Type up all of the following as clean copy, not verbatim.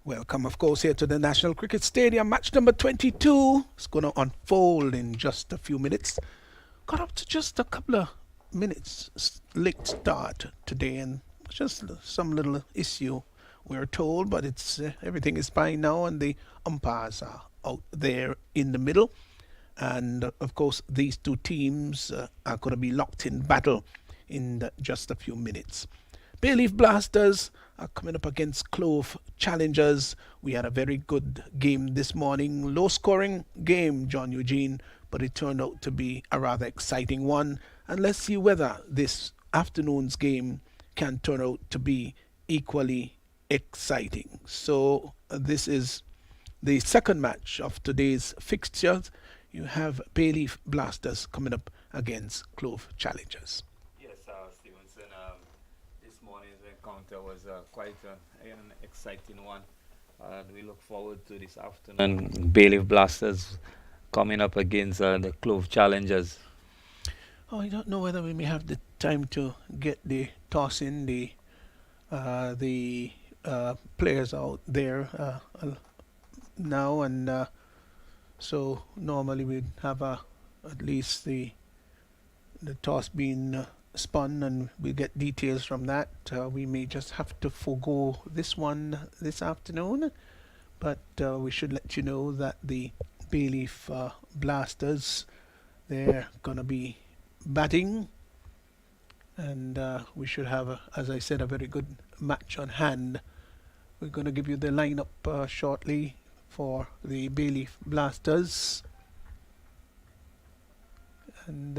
Welcome, of course, here to the National Cricket Stadium. Match number 22 is going to unfold in just a few minutes. Got up to just a couple of minutes late start today, and just some little issue, we're told, but it's everything is fine now, and the umpires are out there in the middle. And of course, these two teams are going to be locked in battle in just a few minutes. Bayleaf Blasters are coming up against Clove Challengers. We had a very good game this morning. Low scoring game, John Eugene, but it turned out to be a rather exciting one. And let's see whether this afternoon's game can turn out to be equally exciting. So this is the second match of today's fixtures. You have Bayleaf Blasters coming up against Clove Challengers. Stevenson, this morning's encounter was quite an exciting one. We look forward to this afternoon. Bayleaf Blasters coming up against the Clove Challengers. Oh, I don't know whether we may have the time to get the toss in the players out there now, and so normally we'd have at least the toss being spun, and we'll get details from that. We may just have to forego this one this afternoon, but we should let you know that the Bayleaf Blasters, they're gonna be batting, and we should have, as I said, a very good match on hand. We're going to give you the lineup shortly for the Bayleaf Blasters. And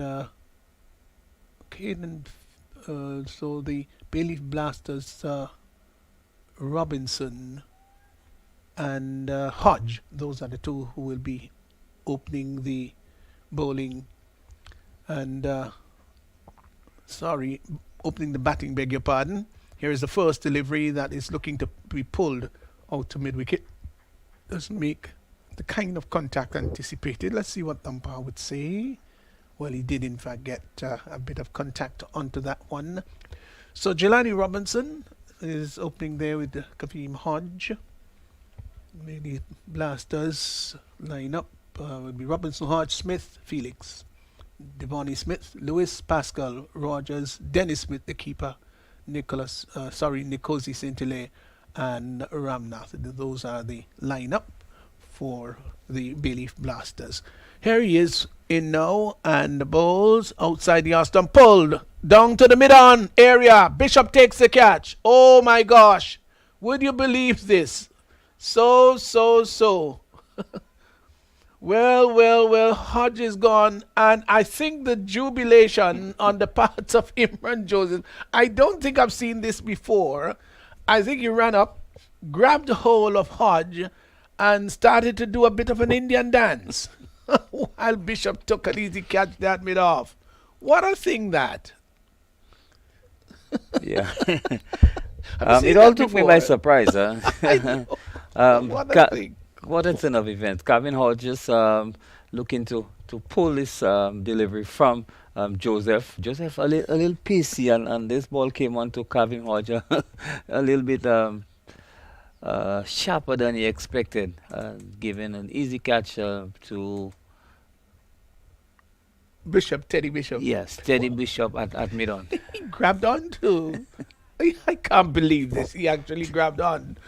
so the Bayleaf Blasters, Robinson and Hodge, those are the two who will be opening the bowling and opening the batting, beg your pardon. Here is the first delivery that is looking to be pulled out to mid-wicket. Doesn't make the kind of contact anticipated. Let's see what the umpire would say. Well, he did in fact get a bit of contact onto that one. So Jelani Robinson is opening there with Kaveem Hodge. Maybe Blasters line up would be Robinson, Hodge, Smith, Felix, Devonny Smith, Lewis, Pascal, Rogers, Dennis Smith, the keeper, Nikosi Saint-Hilaire, and Ramnath. Those are the lineup for the Bayleaf Blasters. Here he is in now, and the balls outside the arm stump, pulled down to the mid-on area. Bishop takes the catch. Oh my gosh, would you believe this? So. Well, Hodge is gone, and I think the jubilation on the part of Imran Joseph, I don't think I've seen this before. I think he ran up, grabbed the hold of Hodge, and started to do a bit of an Indian dance while Bishop took an easy catch that mid-off. What a thing that. Yeah. It all took me by surprise. I know. What a thing. What a ton of events. Calvin Hodges looking to pull this delivery from Joseph. Joseph a little pacey, and this ball came on to Calvin Hodges a little bit sharper than he expected, giving an easy catch to Teddy Bishop. Yes, Teddy Bishop at mid-on. He grabbed on to. I can't believe this. He actually grabbed on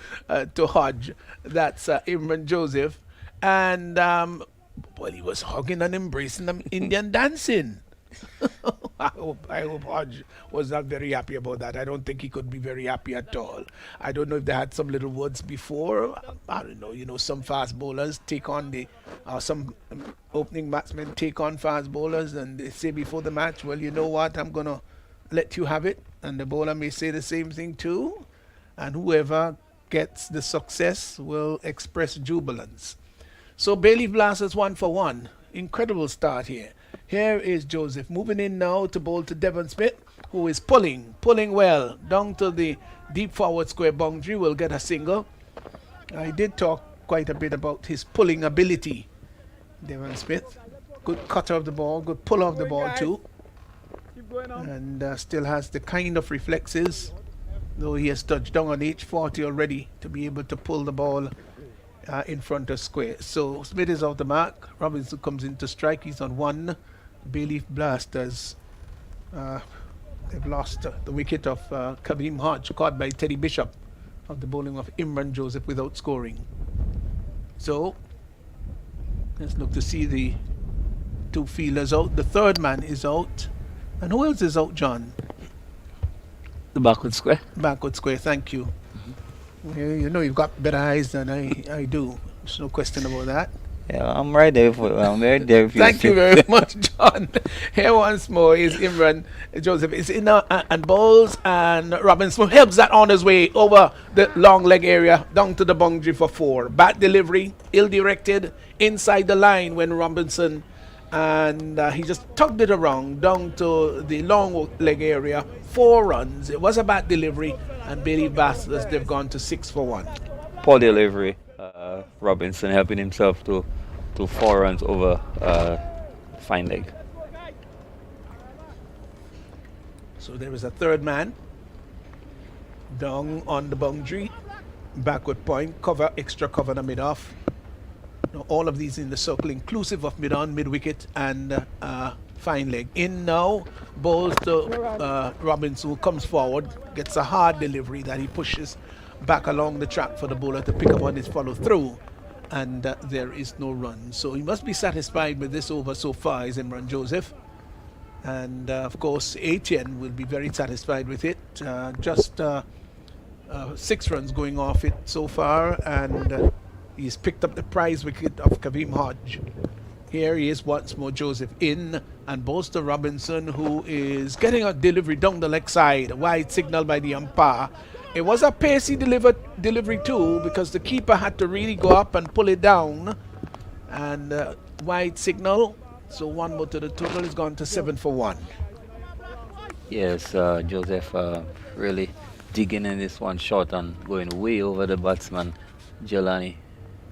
to Hodge. That's Imran Joseph. And, well, he was hugging and embracing them Indian dancing. I hope Hodge was not very happy about that. I don't think he could be very happy at all. I don't know if they had some little words before. I don't know. You know, some fast bowlers take on some opening batsmen take on fast bowlers, and they say before the match, well, you know what, I'm going to let you have it. And the bowler may say the same thing too. And whoever gets the success will express jubilance. So Bayleaf Blasters 1 for 1. Incredible start here. Here is Joseph moving in now to bowl to Devon Smith, who is pulling well down to the deep forward square boundary. Will get a single. I did talk quite a bit about his pulling ability. Devon Smith, good cutter of the ball, good puller of the ball too. And still has the kind of reflexes though he has touched down on H40 already to be able to pull the ball in front of square. So Smith is off the mark. Robinson comes in to strike. He's on one. Bayleaf Blasters. Uh, they've lost the wicket of Kareem Hodge, caught by Teddy Bishop of the bowling of Imran Joseph without scoring. So let's look to see the two fielders out. The third man is out. And who else is out, John? The backward square. Backward square, thank you. You know you've got better eyes than I do. There's no question about that. Yeah, I'm right there for. I'm right there for Thank you very much, John. Here once more is Imran Joseph. It's in and balls, and Robinson helps that on his way over the long leg area down to the boundary for four. Bad delivery, ill directed, inside the line when Robinson, and he just tugged it around down to the long leg area. 4 runs. It was a bad delivery, and Bayleaf Bastards, they've gone to 6 for 1. Poor delivery. Robinson helping himself to 4 runs over fine leg. So there is a third man down on the boundary, backward point, cover, extra cover the mid-off. Now all of these in the circle, inclusive of mid-on, mid-wicket, and fine leg. In now, balls to Robinson, who comes forward, gets a hard delivery that he pushes back along the track for the bowler to pick up on his follow-through, and there is no run. So he must be satisfied with this over so far, is Imran Joseph. And of course, T10 will be very satisfied with it. Just 6 runs going off it so far, and he's picked up the prize wicket of Kareem Hodge. Here he is once more, Joseph in, and bowls to Robinson, who is getting a delivery down the leg side. Wide signal by the umpire. It was a pacey delivery too, because the keeper had to really go up and pull it down. And wide signal. So 1 more to the total. Is gone to 7 for 1. Yes, Joseph really digging in this one shot and going way over the batsman, Jelani.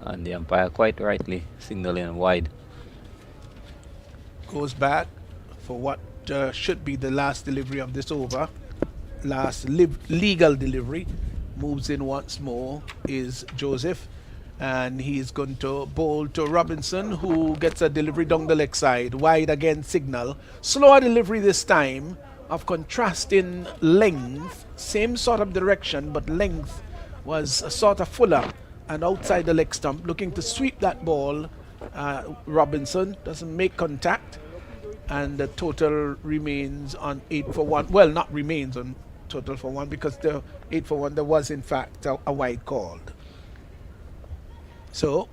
And the umpire quite rightly signaling wide. Goes back for what should be the last delivery of this over. Last legal delivery. Moves in once more is Joseph, and he's going to bowl to Robinson, who gets a delivery down the leg side. Wide again signal. Slower delivery this time, of contrasting length. Same sort of direction, but length was a sort of fuller and outside the leg stump, looking to sweep that ball. Robinson doesn't make contact, and the total remains on 8 for 1. Well, not remains on total for 1, because the 8 for 1 there was in fact a wide called. So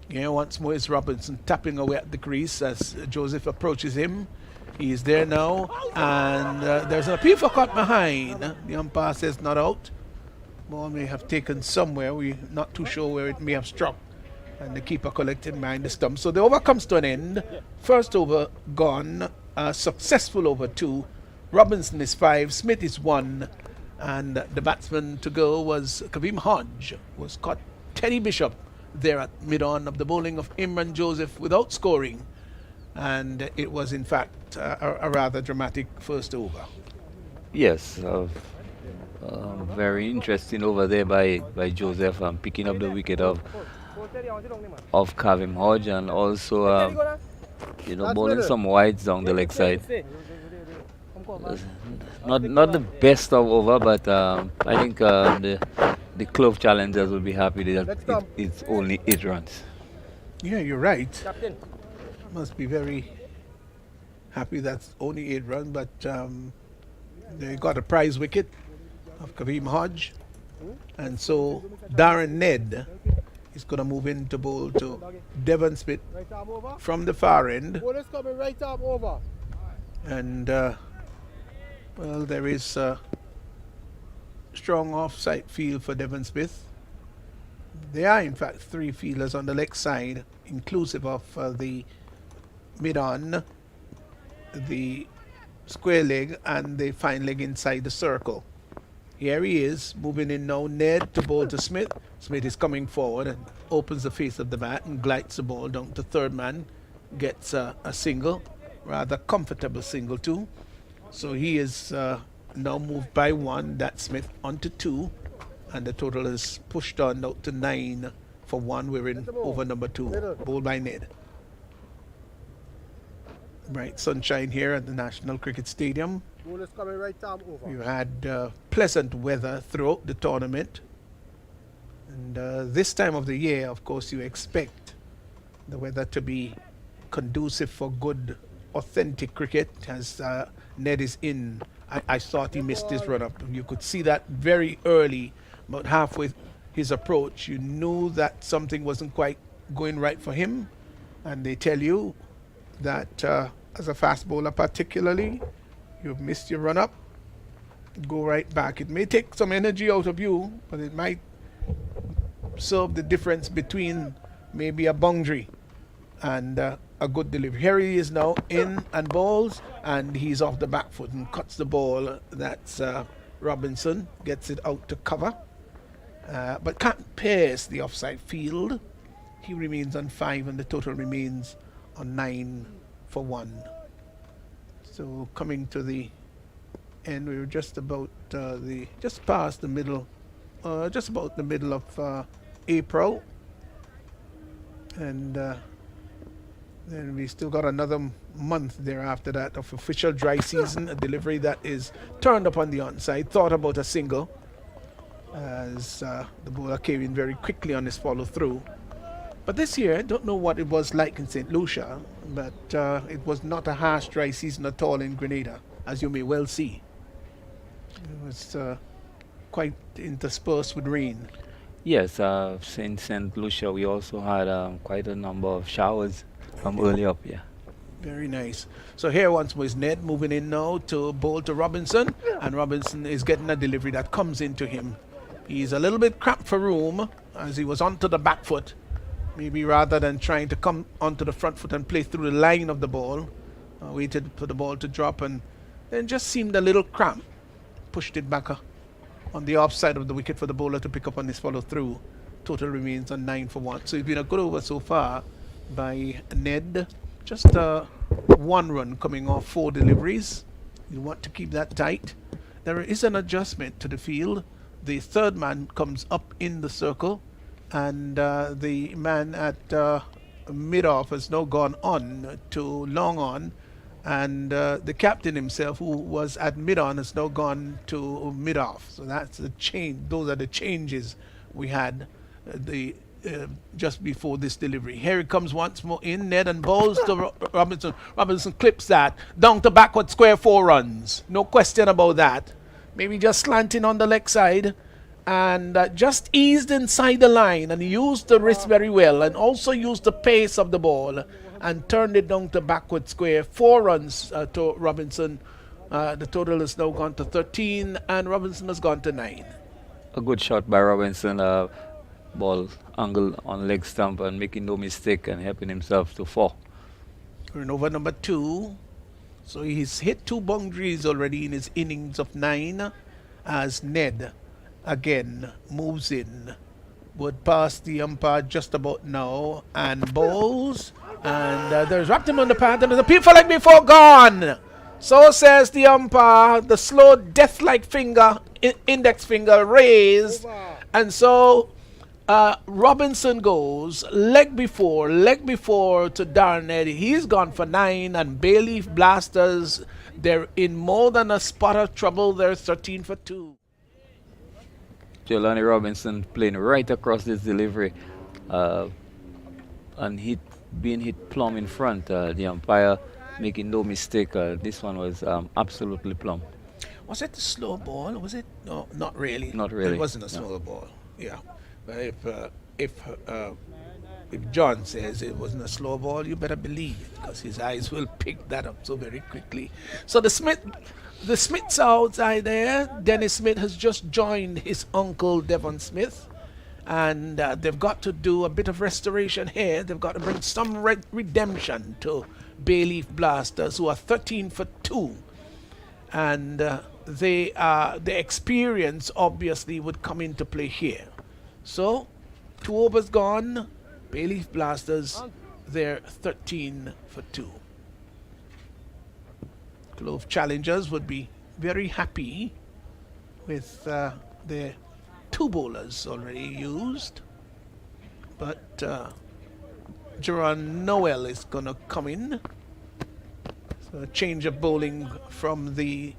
here once more is Robinson tapping away at the crease as Joseph approaches him. He is there now, and there's an appeal for cut behind. The umpire says not out. Ball may have taken somewhere. We're not too sure where it may have struck, and the keeper collected behind the stump. So the over comes to an end. First over gone. Successful over 2. Robinson is 5. Smith is 1. And the batsman to go was Kareem Hodge. Was caught Teddy Bishop there at mid-on of the bowling of Imran Joseph without scoring. And it was in fact a rather dramatic first over. Yes, very interesting over there by Joseph, picking up the wicket of Kareem Hodge, and also bowling some wides down the leg side. Not the best of over, but I think the Clove challengers will be happy that it's only 8 runs. Yeah, you're right. Must be very happy that's only 8 runs, but they got a prize wicket of Kareem Hodge, and so Darren Ned is going to move in to bowl to Devon Smith from the far end. And well, there is a strong off-side field for Devon Smith. There are in fact 3 fielders on the leg side, inclusive of the mid-on, the square leg, and the fine leg inside the circle. Here he is, moving in now, Ned to bowl to Smith. Smith is coming forward and opens the face of the bat and glides the ball down to third man. Gets a single, rather comfortable single too. So he is now moved by 1. That's Smith onto 2. And the total is pushed on out to 9 for 1. We're in over number 2. Bowled by Ned. Bright sunshine here at the National Cricket Stadium. Ball is coming right arm over. You had pleasant weather throughout the tournament. And this time of the year, of course, you expect the weather to be conducive for good, authentic cricket. As Ned is in, I thought he missed his run up. You could see that very early, about halfway his approach. You knew that something wasn't quite going right for him. And they tell you that as a fast bowler particularly, you've missed your run up, go right back. It may take some energy out of you, but it might serve the difference between maybe a boundary and a good delivery. Here he is now in and bowls, and he's off the back foot and cuts the ball. That's Robinson, gets it out to cover, but can't pierce the offside field. He remains on 5 and the total remains on 9 for 1. So coming to the end, we were just about just past the middle, just about the middle of April, and then we still got another month there after that of official dry season. A delivery that is turned up on the onside, thought about a single, as the bowler came in very quickly on his follow through. But this year, I don't know what it was like in St. Lucia, but it was not a harsh dry season at all in Grenada, as you may well see. It was quite interspersed with rain. Yes, in St. Lucia, we also had quite a number of showers from early up, yeah. Very nice. So here once more is Ned moving in now to bowl to Robinson, and Robinson is getting a delivery that comes into him. He's a little bit cramped for room as he was onto the back foot. Maybe rather than trying to come onto the front foot and play through the line of the ball, waited for the ball to drop and then just seemed a little cramped. Pushed it back on the offside of the wicket for the bowler to pick up on his follow through. Total remains on 9 for 1. So it's been a good over so far by Ned. Just 1 run coming off 4 deliveries. You want to keep that tight. There is an adjustment to the field. The third man comes up in the circle, and the man at mid-off has now gone on to long on, and the captain himself, who was at mid-on, has now gone to mid-off. So that's the change. Those are the changes we had just before this delivery. Here it comes once more in, Ned, and bowls to Robinson. Robinson clips that down to backward square, 4 runs. No question about that. Maybe just slanting on the leg side, and just eased inside the line, and he used the wrist very well, and also used the pace of the ball and turned it down to backward square. 4 runs to Robinson. The total has now gone to 13, and Robinson has gone to 9. A good shot by Robinson, ball angle on leg stump and making no mistake and helping himself to 4. We're in over number 2. So he's hit 2 boundaries already in his innings of 9, as Ned again moves in. Would pass the umpire just about now and bowls, and there's wrapped him on the pad, and there's a people like before gone. So says the umpire, the slow death-like finger, index finger raised, and so Robinson goes leg before to Darren Eddy. He's gone for 9, and Bayleaf Blasters, they're in more than a spot of trouble. They're 13 for 2. Jelani Robinson playing right across this delivery, and being hit plumb in front. The umpire making no mistake. This one was absolutely plumb. Was it a slow ball? Was it? No, not really. Not really. It wasn't a slow ball. Yeah, but if John says it wasn't a slow ball, you better believe it, because his eyes will pick that up so very quickly. So the Smiths are outside there. Dennis Smith has just joined his uncle Devon Smith, and they've got to do a bit of restoration here. They've got to bring some redemption to Bayleaf Blasters, who are 13 for 2, and the experience obviously would come into play here. So 2 overs gone. Bayleaf Blasters, they're 13 for 2. Clove challengers would be very happy with the two bowlers already used, but Jerron Noel is going to come in. So a change of bowling from the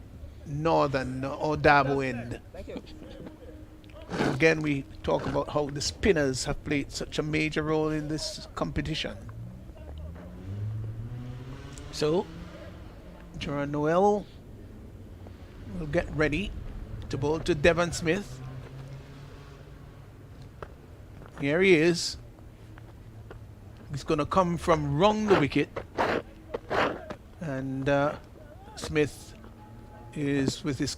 northern or Dabo end. Again, we talk about how the spinners have played such a major role in this competition. So, Jerron Noel will get ready to bowl to Devon Smith. Here he is. He's going to come from round the wicket. And Smith is with his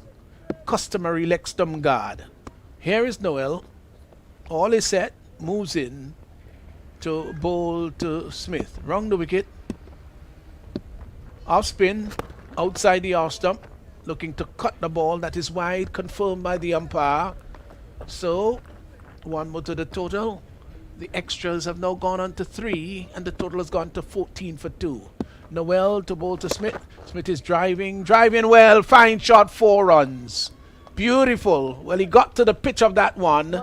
customary leg stump guard. Here is Noel. All is set. Moves in to bowl to Smith. Round the wicket. Off spin. Outside the off stump. Looking to cut the ball. That is wide. Confirmed by the umpire. So, one more to the total. The extras have now gone on to 3. And the total has gone to 14 for 2. Noel to bowl to Smith. Smith is driving well. Fine shot, 4 runs. Beautiful. Well, he got to the pitch of that one,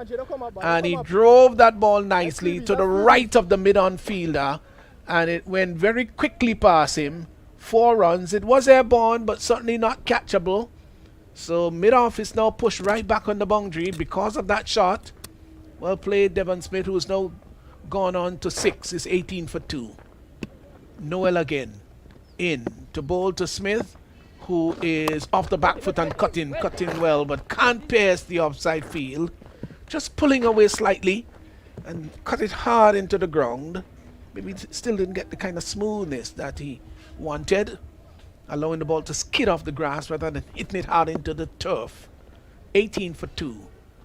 and he drove that ball nicely to the right of the mid-on fielder, and it went very quickly past him. 4 runs. It was airborne, but certainly not catchable. So mid-off is now pushed right back on the boundary because of that shot. Well played, Devon Smith, who is now gone on to 6. Is 18 for 2. Noel again in to bowl to Smith, who is off the back foot and cutting well, but can't pierce the offside field. Just pulling away slightly and cut it hard into the ground. Maybe still didn't get the kind of smoothness that he wanted, allowing the ball to skid off the grass rather than hitting it hard into the turf. 18 for 2.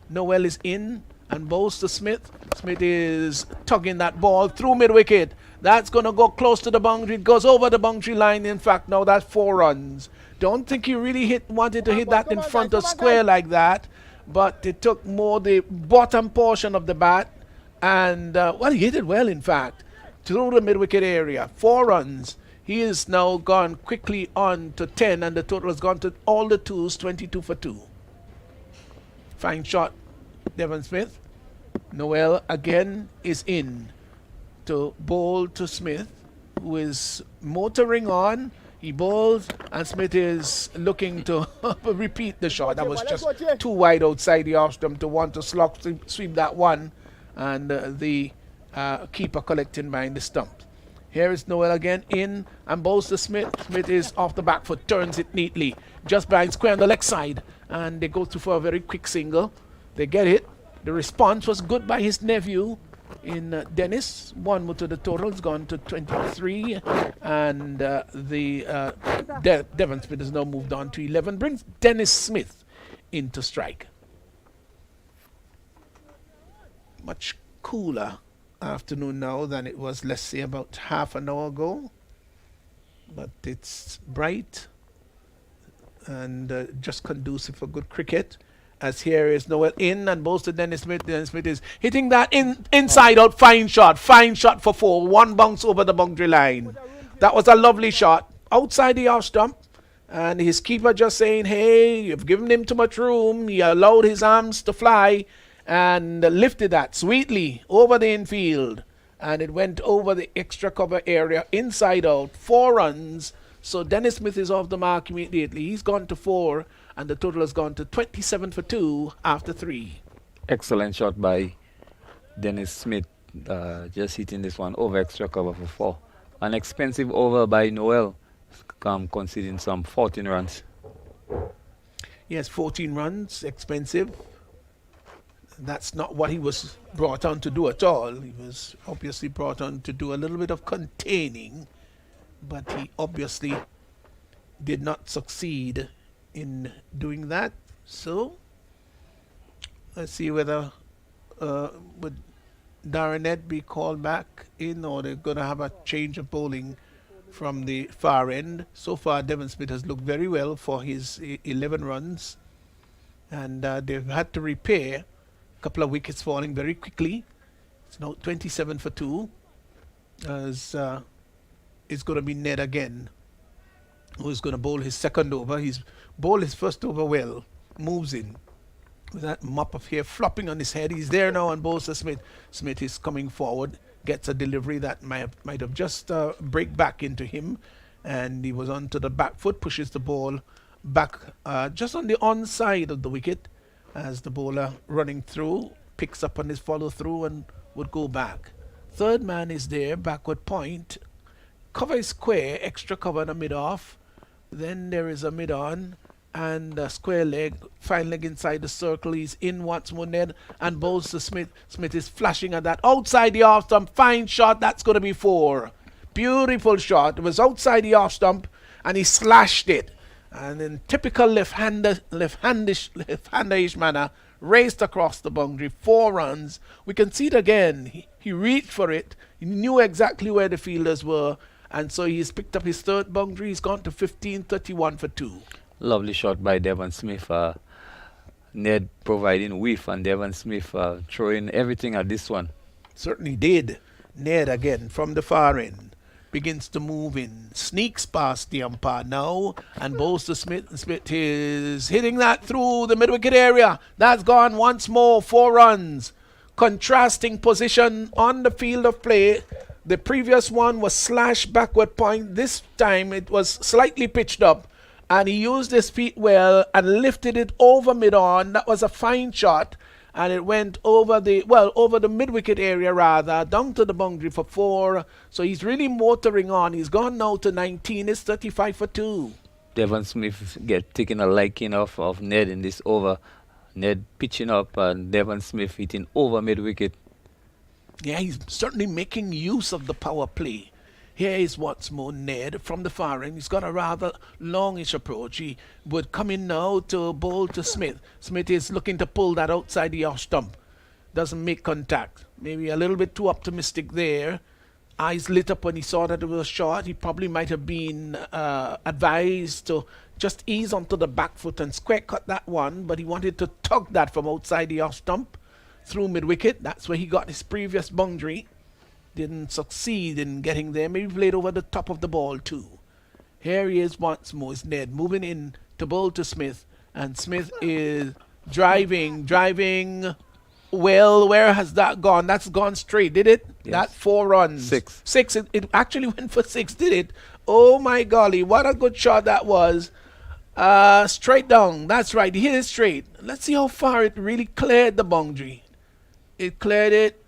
Noel is in and bowls to Smith. Smith is tugging that ball through mid-wicket. That's going to go close to the boundary. It goes over the boundary line. In fact, now that's 4 runs. Don't think he really wanted to hit that in front of square like that, but it took more the bottom portion of the bat, and well, he hit it well, in fact, through the mid-wicket area. 4 runs. He is now gone quickly on to 10, and the total has gone to all the 2s, 22 for 2. Fine shot, Devon Smith. Noel again is in to bowl to Smith, who is motoring on. He bowls, and Smith is looking to repeat the shot. That was just too wide outside the off stump to want to sweep that one, and the keeper collecting behind the stump. Here is Noel again in and bowls to Smith. Smith is off the back foot, turns it neatly, just behind square on the leg side, and they go through for a very quick single. They get it. The response was good by his nephew in Dennis. 1 more to the total. It's gone to 23, and Devon Smith has now moved on to 11. Brings Dennis Smith into strike. Much cooler afternoon now than it was, let's say, about half an hour ago. But it's bright and just conducive for good cricket. As here is Noel in and bowls to Dennis Smith. Dennis Smith is hitting that inside out. Fine shot for 4. 1 bounce over the boundary line. That was a lovely shot outside the off stump, and his keeper just saying, hey, you've given him too much room. He allowed his arms to fly and lifted that sweetly over the infield, and it went over the extra cover area inside out. 4 runs. So Dennis Smith is off the mark immediately. He's gone to 4, and the total has gone to 27 for 2 after 3. Excellent shot by Dennis Smith, just hitting this one over extra cover for 4. An expensive over by Noel, conceding some 14 runs. Yes, 14 runs, expensive. That's not what he was brought on to do at all. He was obviously brought on to do a little bit of containing, but he obviously did not succeed in doing that. So let's see whether would Darren be called back in, or they're going to have a change of bowling from the far end. So far, Devon Smith has looked very well for his 11 runs, and they've had to repair a couple of wickets falling very quickly. It's now 27 for 2, as it's going to be Ned again who's going to bowl his second over. He's bowled his first over well, moves in with that mop of hair flopping on his head. He's there now on Bolster Smith. Smith is coming forward, gets a delivery that might have just break back into him, and he was onto the back foot, pushes the ball back just on the onside of the wicket as the bowler running through picks up on his follow through and would go back. Third man is there, backward point. Cover is square, extra cover in the mid off. Then there is a mid on and a square leg, fine leg inside the circle. He's in once more, Ned, and bowls to Smith. Smith is flashing at that outside the off stump. Fine shot. That's going to be 4. Beautiful shot. It was outside the off stump, and he slashed it. And in typical left-handerish manner, raced across the boundary. 4 runs. We can see it again. He reached for it. He knew exactly where the fielders were. And so he's picked up his third boundary. He's gone to 15-31 for 2. Lovely shot by Devon Smith. Ned providing whiff, and Devon Smith throwing everything at this one. Certainly did. Ned again from the far end begins to move in, sneaks past the umpire now, and bowls to Smith. Smith is hitting that through the mid-wicket area. That's gone once more. 4 runs. Contrasting position on the field of play. The previous one was slash backward point. This time it was slightly pitched up, and he used his feet well and lifted it over mid-on. That was a fine shot, and it went over the mid-wicket area rather, down to the boundary for 4. So he's really motoring on. He's gone now to 19. It's 35 for 2. Devon Smith taking a liking of Ned in this over. Ned pitching up and Devon Smith hitting over mid-wicket. Yeah, he's certainly making use of the power play. Here is once more Ned from the far end. He's got a rather longish approach. He would come in now to bowl to Smith. Smith is looking to pull that outside the off stump. Doesn't make contact. Maybe a little bit too optimistic there. Eyes lit up when he saw that it was short. He probably might have been advised to just ease onto the back foot and square cut that one, but he wanted to tug that from outside the off stump through mid-wicket. That's where he got his previous boundary. Didn't succeed in getting there. Maybe played over the top of the ball too. Here he is once more. It's Ned moving in to bowl to Smith. And Smith is driving. Well, where has that gone? That's gone straight, did it? Yes. That 4 runs. 6. 6. It actually went for 6, did it? Oh my golly, what a good shot that was. Straight down. That's right. He hit it straight. Let's see how far it really cleared the boundary. It cleared it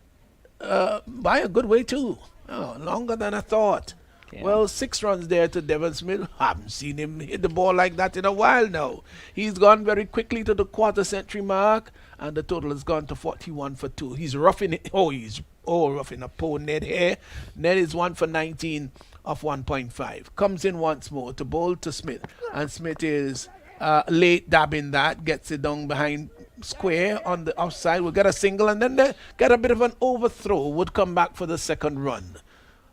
by a good way too. Oh, longer than I thought. Yeah. Well, 6 runs there to Devon Smith. Haven't seen him hit the ball like that in a while now. He's gone very quickly to the quarter century mark, and the total has gone to 41 for 2. He's roughing it. He's roughing a poor Ned here. Ned is 1 for 19 of 1.5. Comes in once more to bowl to Smith, and Smith is late dabbing that, gets it down behind square on the outside. We'll get a single, and then they get a bit of an overthrow. Would come back for the second run.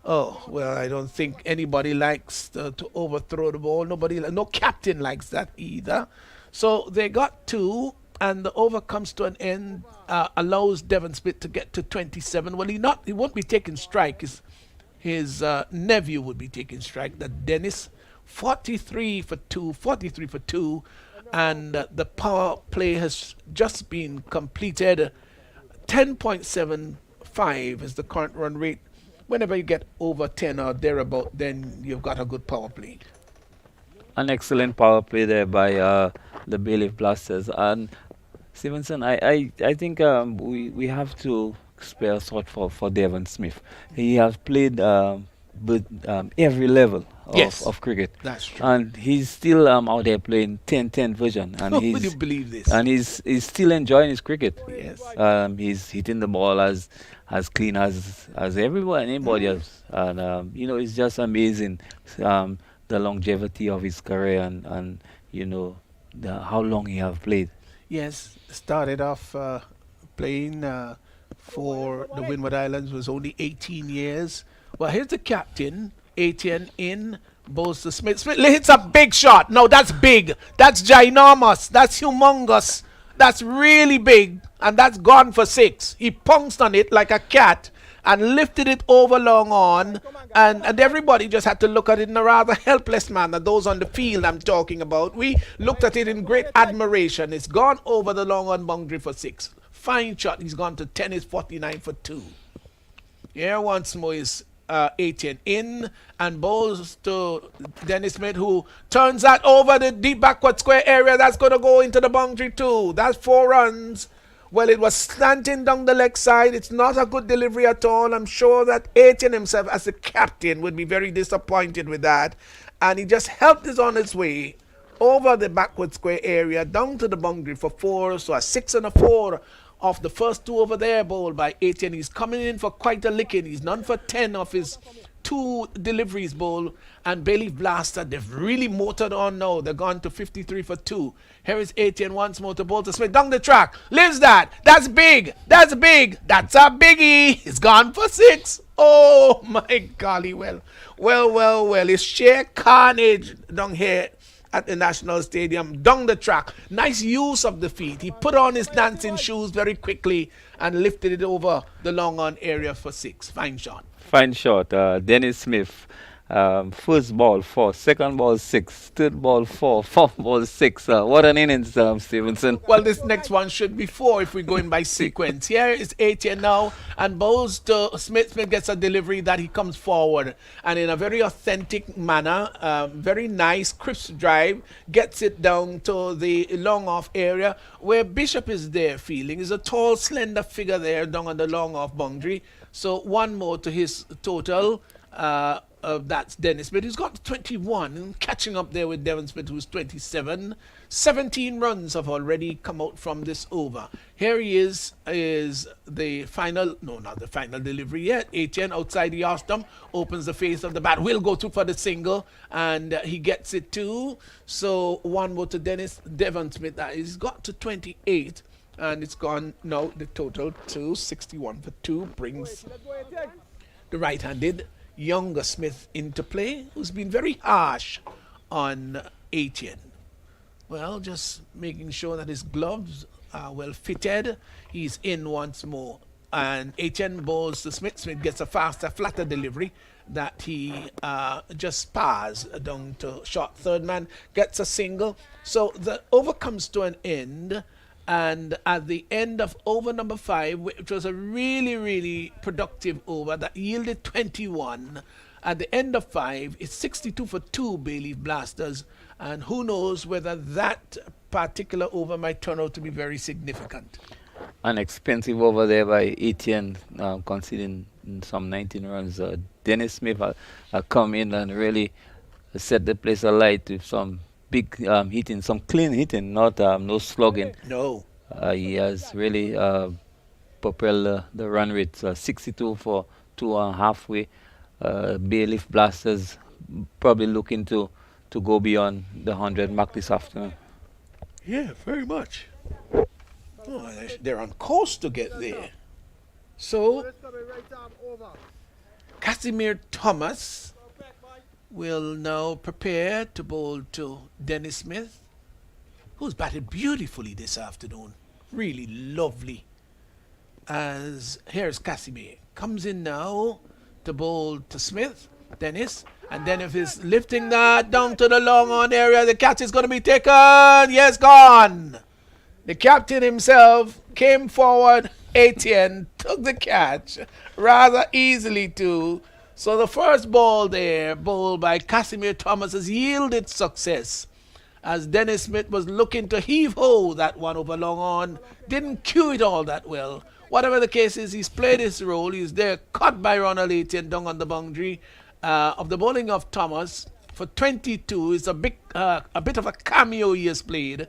Oh, well, I don't think anybody likes to overthrow the ball. No captain likes that either. So they got 2, and the over comes to an end, allows Devon Smith to get to 27. Well, he won't be taking strike. His nephew would be taking strike, that Dennis. 43 for 2, and the power play has just been completed. 10.75 is the current run rate. Whenever you get over 10 or thereabout, then you've got a good power play. An excellent power play there by the Bayleaf Blasters. And Stevenson, I think we have to spare a thought for Devon Smith. He has played every level of cricket. That's true. And he's still out there playing 10-10 version. And Would you believe this? And he's still enjoying his cricket. Yes. He's hitting the ball as clean as anybody else. And it's just amazing the longevity of his career and how long he have played. Yes, started off playing for the Windward Islands, was only 18 years. Well, here's the captain, T10 in, bowls to Smith. Smith hits a big shot. No, that's big. That's ginormous. That's humongous. That's really big. And that's gone for 6. He pounced on it like a cat and lifted it over long on. And everybody just had to look at it in a rather helpless manner. Those on the field I'm talking about. We looked at it in great admiration. It's gone over the long on boundary for 6. Fine shot. He's gone to tennis 49 for 2. Here once more is T10 in and bowls to Dennis Smith, who turns that over the deep backward square area. That's going to go into the boundary too. That's 4 runs. Well, it was slanting down the leg side. It's not a good delivery at all. I'm sure that T10 himself, as the captain, would be very disappointed with that. And he just helped us on his way over the backward square area down to the boundary for 4. So a 6 and a 4 off the first 2 over there, bowled by T10. He's coming in for quite a licking. He's none for 10 of his 2 deliveries bowl. And Bayleaf Blaster, they've really motored on now. They're gone to 53 for 2. Here is T10 once more to bowl to Smith down the track. Lives that. That's big. That's big. That's a biggie. It's gone for 6. Oh my golly. Well. It's sheer carnage down here at the National Stadium, down the track. Nice use of the feet. He put on his dancing shoes very quickly and lifted it over the long on area for 6. Fine shot. Fine shot. Dennis Smith. First ball 4, second ball 6, third ball 4, fourth ball 6. What an innings, Stevenson. Well, this next one should be 4 if we're going by sequence. Here is T10 now and bowls to Smith. Smith gets a delivery that he comes forward and in a very authentic manner, very nice, crisp drive, gets it down to the long off area where Bishop is there fielding. He's a tall, slender figure there down on the long off boundary. So 1 more to his total. That's Dennis Smith, who's got 21 and catching up there with Devon Smith, who's 27. 17 runs have already come out from this over. Here he is the final, no, not the final delivery yet. T10 outside the arse stump, opens the face of the bat, will go through for the single, and he gets it too. So 1 more to Devon Smith. He's got to 28, and it's gone now, the total to 61 for 2, brings the right-handed younger Smith into play, who's been very harsh on T10. Well, just making sure that his gloves are well fitted. He's in once more. And T10 bowls to Smith. Smith gets a faster, flatter delivery that he just spars down to short third man, gets a single. So the over comes to an end. And at the end of over number 5, which was a really, really productive over that yielded 21, at the end of 5, it's 62 for 2 Bayleaf Blasters. And who knows whether that particular over might turn out to be very significant. An expensive over there by T10, conceding some 19 runs. Dennis Smith come in and really set the place alight with some big hitting, some clean hitting, not no slugging. No. He has really propelled the run rate 62 for 2 halfway. Bayleaf Blasters probably looking to go beyond the 100 mark this afternoon. Yeah, very much. Oh, they're on course to get there. So, Casimir Thomas will now prepare to bowl to Dennis Smith, who's batted beautifully this afternoon. Really lovely. As here's Casimir. Comes in now to bowl to Smith, Dennis. And then if he's lifting that down to the long on area, the catch is going to be taken. Yes, gone. The captain himself came forward. T10 took the catch rather easily too. So the first ball there, bowled by Casimir Thomas, has yielded success. As Dennis Smith was looking to heave-ho that one over long on, didn't cue it all that well. Whatever the case is, he's played his role. He's there, caught by Ronald T10 down on the boundary of the bowling of Thomas for 22. It's a bit of a cameo he has played.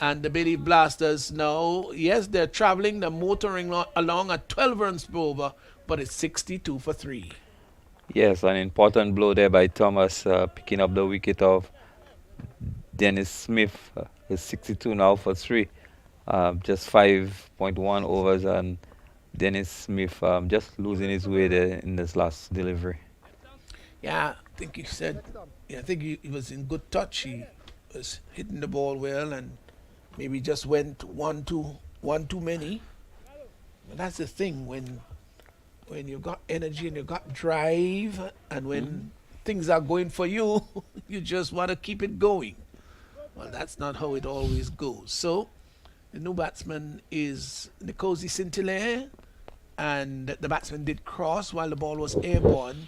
And the Bayleaf Blasters now, yes, they're traveling, they're motoring along at 12 runs per over, but it's 62 for 3. Yes, an important blow there by Thomas, picking up the wicket of Dennis Smith. Is 62 now for 3. Just 5.1 overs, and Dennis Smith just losing his way there in this last delivery. Yeah, I think he was in good touch. He was hitting the ball well and maybe just went one too many. But that's the thing when when you've got energy and you've got drive, and when things are going for you, you just want to keep it going. Well, that's not how it always goes. So the new batsman is Nkosi Scintillere, and the batsman did cross while the ball was airborne.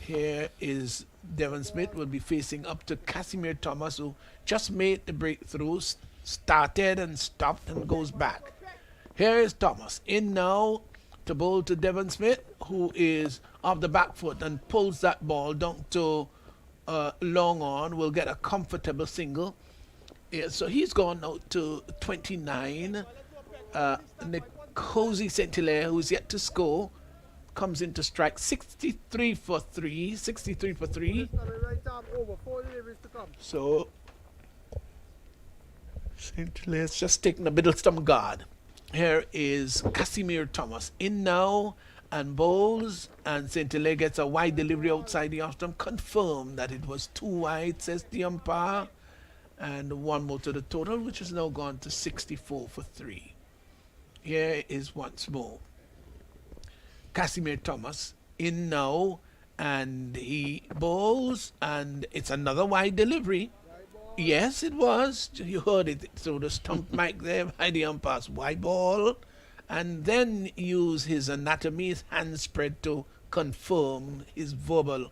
Here is Devon Smith will be facing up to Casimir Thomas, who just made the breakthrough, started and stopped and goes back. Here is Thomas in now to bowl to Devon Smith, who is off the back foot and pulls that ball down to long on. Will get a comfortable single. Yeah, so he's gone out to 29. Nkosi Scintillere, who's yet to score, comes into strike 63 for 3. 63 for 3. Coming right arm over. 4 deliveries to come. So Scintillare's just taking a middle stump guard. Here is Casimir Thomas in now and bowls, and Scintillere gets a wide delivery outside the off stump. Confirmed that it was too wide, says the umpire. And one more to the total, which has now gone to 64 for 3. Here is once more Casimir Thomas in now, and he bowls, and it's another wide delivery. Yes, it was. You heard it through the stump mic there by the umpire's wide ball, and then use his anatomy, his hand spread to confirm his verbal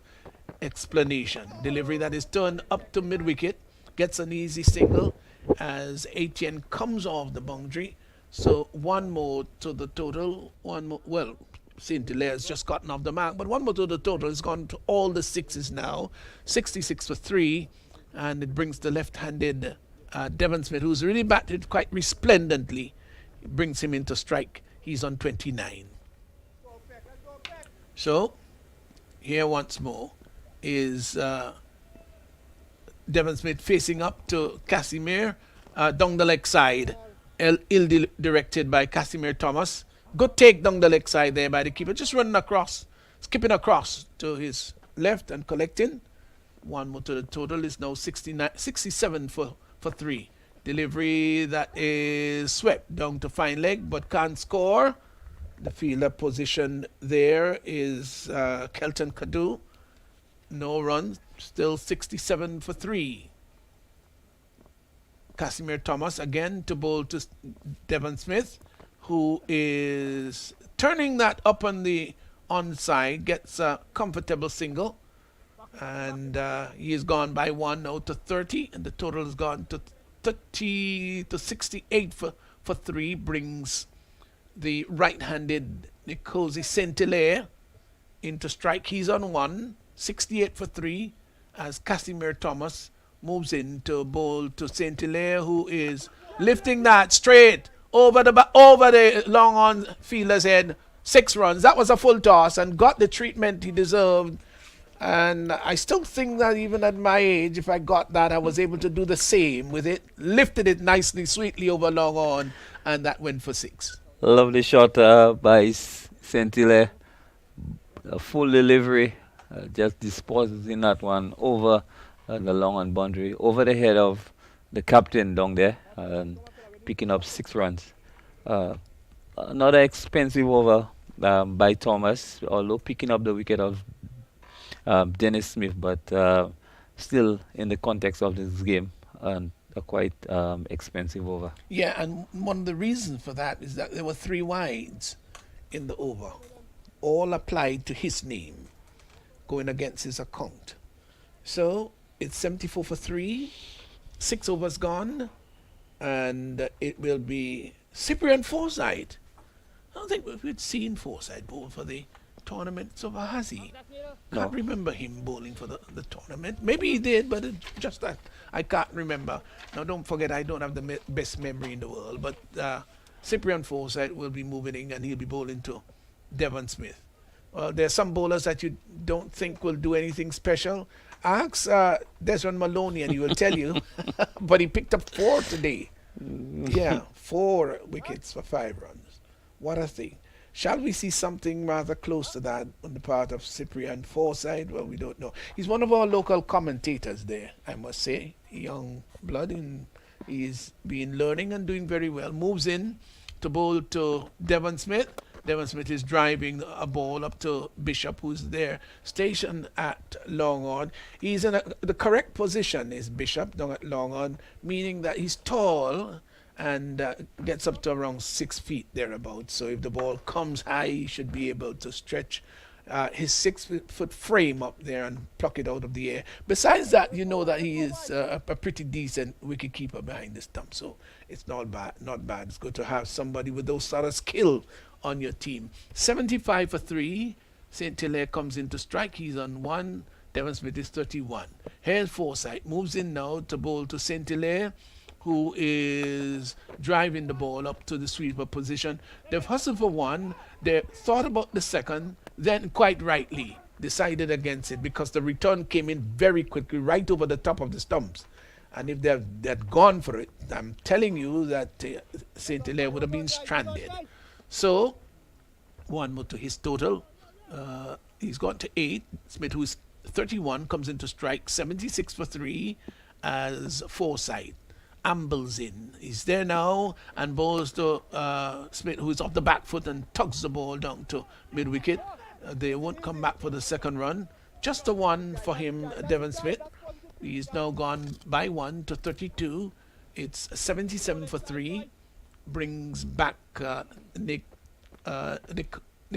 explanation. Delivery that is turned up to mid wicket, gets an easy single as T10 comes off the boundary. So one more to the total. One more. Well, Scintillere has just gotten off the mark, but one more to the total. It's gone to all the sixes now. 66 for 3, and it brings the left-handed Devon Smith, who's really batted quite resplendently, it brings him into strike. He's on 29. So here once more is Devon Smith facing up to Casimir down the leg side. Ill directed by Casimir Thomas. Good take down the leg side there by the keeper. Just running across, skipping across to his left and collecting. One more to the total is now 67 for 3. Delivery that is swept down to fine leg but can't score. The fielder position there is Kelton Kadu. No runs, still 67 for 3. Casimir Thomas again to bowl to Devon Smith, who is turning that up on the onside, gets a comfortable single, and he has gone by 1 now to 30, and the total has gone to 30 to 68 for 3, brings the right-handed Nkosi Scintillere into strike. He's on 1, 68 for 3, as Casimir Thomas moves in to bowl to Scintillere, who is lifting that straight over the long on fielder's head. 6 runs. That was a full toss and got the treatment he deserved. And I still think that even at my age, if I got that, I was able to do the same with it. Lifted it nicely, sweetly over long on, and that went for 6. Lovely shot by Scintillere. A full delivery. Just disposes in that one over the long on boundary, over the head of the captain down there, picking up 6 runs. Another expensive over by Thomas, although picking up the wicket of Dennis Smith, but still in the context of this game, a quite expensive over. Yeah, and one of the reasons for that is that there were 3 wides in the over, all applied to his name, going against his account. So it's 74 for 3, 6 overs gone, and it will be Cyprian Forsyth. I don't think we've seen Forsyth bowl for the tournament, so has he? Can't remember him bowling for the tournament. Maybe he did, but it's just that I can't remember. Now, don't forget, I don't have the best memory in the world, but Cyprian Forsyth will be moving in, and he'll be bowling to Devon Smith. There are some bowlers that you don't think will do anything special. Ask Desmond Maloney and he will tell you. But he picked up 4 today. Yeah, 4 wickets for 5 runs. What a thing. Shall we see something rather close to that on the part of Cyprian Forsyth? Well, we don't know. He's one of our local commentators there, I must say. Young blood, and he's been learning and doing very well. Moves in to bowl to Devon Smith, Devon Smith is driving a ball up to Bishop, who's there, stationed at long on. He's in the correct position is Bishop down at long on, meaning that he's tall and gets up to around 6 feet thereabouts. So if the ball comes high, he should be able to stretch his 6 foot frame up there and pluck it out of the air. Besides that, you know that he is a pretty decent wicket keeper behind the stump. So it's not bad. Not bad. It's good to have somebody with those sort of skill on your team. 75 for three. St. Hilaire comes in to strike. He's on one. Devon Smith is 31. Here's Forsyth. Moves in now to bowl to St. Hilaire, who is driving the ball up to the sweeper position. They've hustled for one. They thought about the second, then quite rightly decided against it because the return came in very quickly, right over the top of the stumps. And if they'd gone for it, I'm telling you that St. Hilaire would have been stranded. So, one more to his total. He's gone to 8. Smith, who is 31, comes in to strike 76 for 3 as Forsyth ambles in. He's there now and bowls to Smith, who is off the back foot and tugs the ball down to mid wicket. They won't come back for the second run. Just the one for him, Devon Smith. He's now gone by 1 to 32. It's 77 for 3. Brings back Nick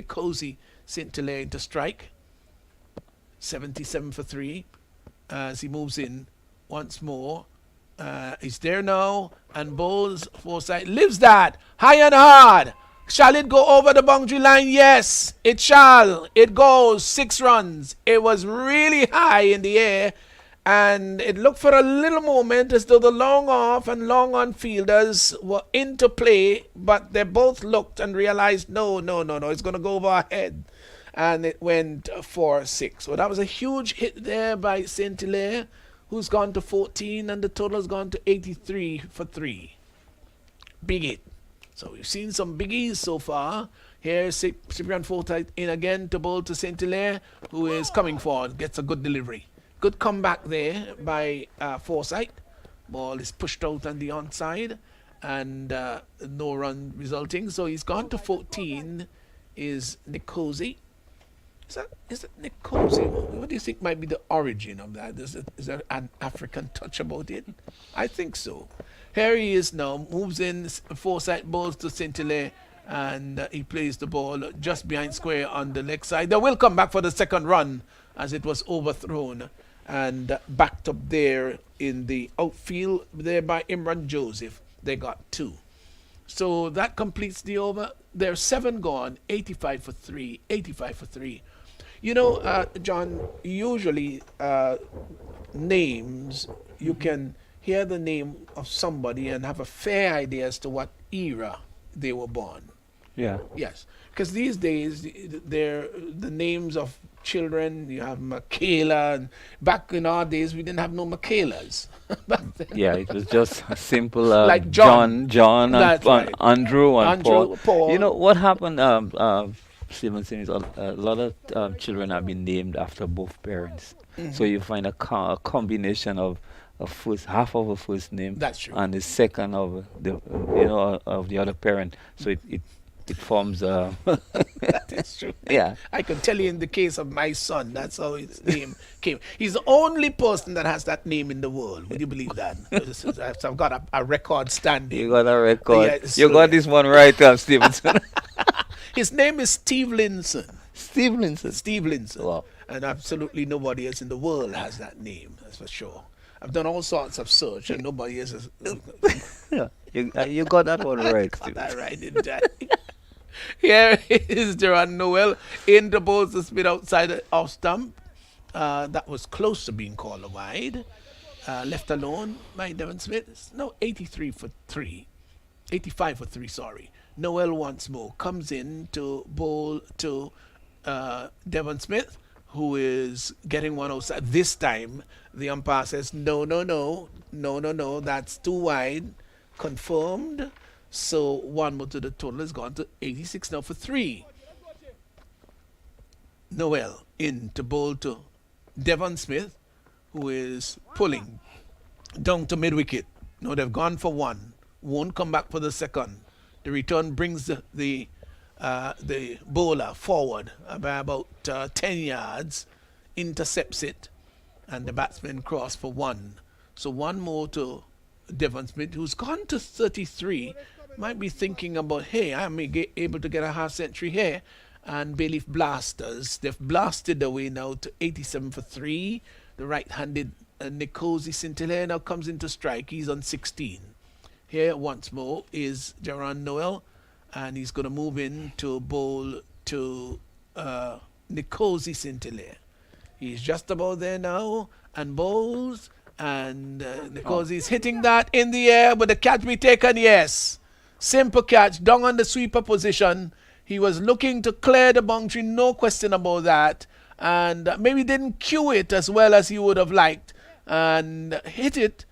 Cozy St. Hilaire into strike. 77 for 3 as he moves in once more. He's there now and bowls Forsyth. Lives that high and hard. Shall it go over the boundary line? Yes, it shall. It goes 6 runs. It was really high in the air, and it looked for a little moment as though the long off and long on fielders were into play, but they both looked and realized no, it's going to go over our head. And it went for 6. So that was a huge hit there by St. Hilaire, who's gone to 14, and the total has gone to 83 for 3. Big hit. So we've seen some biggies so far. Here's Cyprian Forsyth in again to bowl to St. Hilaire, who is coming forward, gets a good delivery. Good comeback there by Forsyth. Ball is pushed out on the onside, and no run resulting. So he's gone to 14, is Nick Cozy. Is that Nick Cozy? What do you think might be the origin of that? Is there an African touch about it? I think so. Here he is now, moves in, Forsyth bowls to St. Hilaire, and he plays the ball just behind square on the leg side. They will come back for the second run as it was overthrown and backed up there in the outfield there by Imran Joseph. They got 2. So that completes the over. There's 7 gone, 85 for 3, 85 for 3. You know, John, usually names, you can hear the name of somebody and have a fair idea as to what era they were born. Yeah. Yes, because these days they're the names of children. You have Michaela, and back in our days we didn't have no Michaelas. Back then. Yeah, it was just a simple Like John. John, and That's right. Andrew, and Andrew, Paul. You know what happened, Stevenson, is a lot of children have been named after both parents. So you find a combination of a first half of a first name. That's true. And the second of the of the other parent. So it forms That is true. yeah. I can tell you in the case of my son, that's how his name came. He's the only person that has that name in the world. Would you believe that? So I've got a record standing. You got a record. Yeah, You got this one right, Stevenson. His name is Steve Linson. Steve Linson. Steve Linson. Wow. And absolutely nobody else in the world has that name, that's for sure. I've done all sorts of search and nobody else has Yeah. You got that one right, got Stevenson. that right, didn't I? Here is Duran Noel in the balls to spin outside the off stump. That was close to being called a wide. Left alone by Devon Smith. No, 83 for 3. 85 for 3, sorry. Noel once more comes in to bowl to Devon Smith, who is getting one outside. This time, the umpire says, no, that's too wide. Confirmed. So one more to the total has gone to 86 now for 3. Noel in to bowl to Devon Smith, who is pulling down to mid-wicket. No, they've gone for 1. Won't come back for the second. The return brings the the bowler forward by about 10 yards, intercepts it, and the batsman crossed for one. So one more to Devon Smith, who's gone to 33, might be thinking about, hey, I may get able to get a half century here. And Bayleaf Blasters, they've blasted away now to 87 for 3. The right-handed Nikosi Sinclair now comes into strike. He's on 16. Here once more is Jaron Noel, and he's going to move in to bowl to Nikosi Sinclair. He's just about there now and bowls, and Nikosi's hitting that in the air, but the catch be taken, yes. Simple catch, down on the sweeper position. He was looking to clear the boundary, no question about that, and maybe didn't cue it as well as he would have liked, and hit it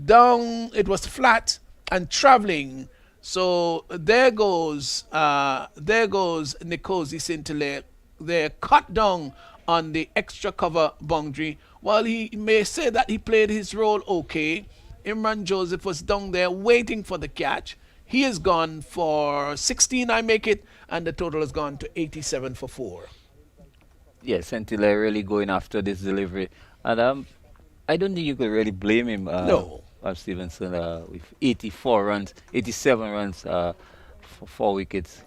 down. It was flat and traveling. So there goes Nikosi Sinclair. They're cut down on the extra cover boundary. While he may say that he played his role okay, Imran Joseph was down there waiting for the catch. He has gone for 16, I make it, and the total has gone to 87 for 4. Yes, Centilla really going after this delivery. And I don't think you could really blame him, No. Stevenson, with 84 runs, 87 runs for 4 wickets,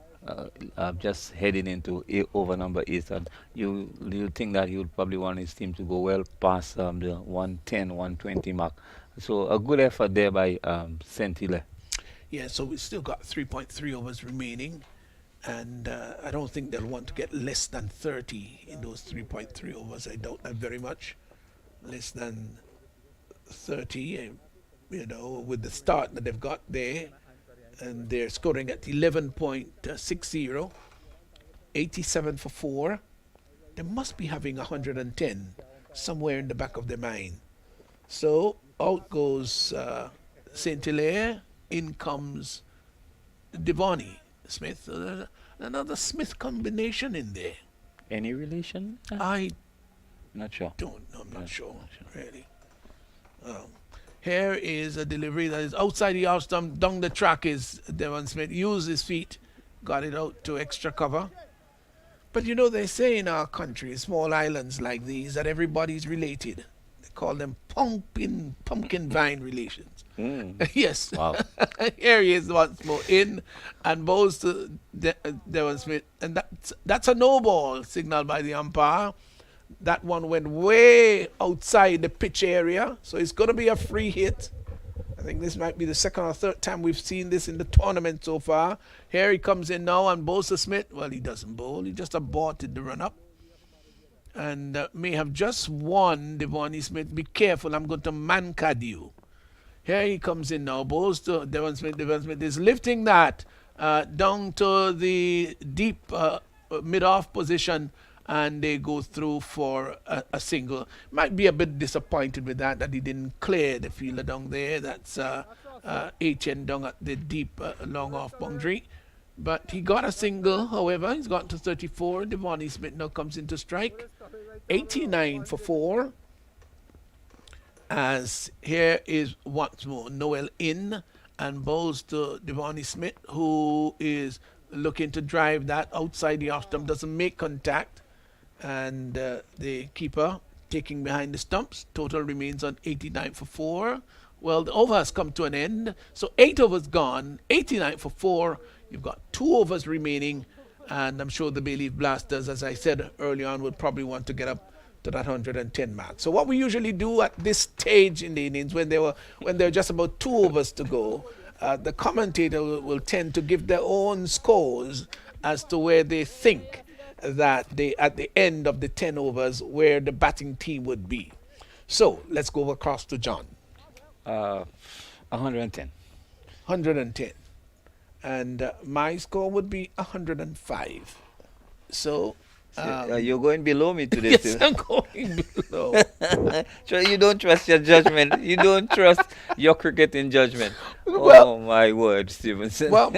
just heading into over number 8. And you think that he would probably want his team to go well past the 110, 120 mark. So a good effort there by Centilla. Yeah, so we still got 3.3 overs remaining, and I don't think they'll want to get less than 30 in those 3.3 overs. I doubt that very much. Less than 30, with the start that they've got there, and they're scoring at 11.60, 87 for 4. They must be having 110 somewhere in the back of their mind. So out goes Saint Hilaire. In comes Devani Smith. Another Smith combination in there. Any relation? I Not sure. don't know. I'm not sure, really. Here is a delivery that is outside the off stump. Down the track is Devon Smith. Used his feet. Got it out to extra cover. But they say in our country, small islands like these, that everybody's related. They call them pumpkin vine relations. Yes. Wow. Here he is once more in and bowls to Devon Smith. And that's a no ball signaled by the umpire. That one went way outside the pitch area. So it's going to be a free hit. I think this might be the second or third time we've seen this in the tournament so far. Here he comes in now and bowls to Smith. Well, he doesn't bowl. He just aborted the run up. And may have just won Devon Smith. Be careful. I'm going to mancad you. Here he comes in now, bowls to Devon Smith. Devon Smith is lifting that down to the deep mid-off position, and they go through for a single. Might be a bit disappointed with that he didn't clear the fielder down there. That's HN down at the deep long-off boundary. But he got a single, however. He's gotten to 34. Devon Smith now comes into strike. 89 for 4. As here is once more Noel in and bowls to Devon Smith, who is looking to drive that outside the off stump, doesn't make contact, and the keeper taking behind the stumps. Total remains on 89 for 4. Well, the over has come to an end, so 8 overs gone, 89 for 4. You've got 2 overs remaining, and I'm sure the Bayleaf Blasters, as I said early on, will probably want to get up to that 110 mark. So what we usually do at this stage in the innings, when there are just about 2 overs to go, the commentator will tend to give their own scores as to where they think that at the end of the 10 overs, where the batting team would be. So let's go across to John. 110. 110. And my score would be 105. So you're going below me today. yes, I'm going below. So you don't trust your judgment. You don't trust your cricketing judgment. Well, oh my word, Stevenson. Well,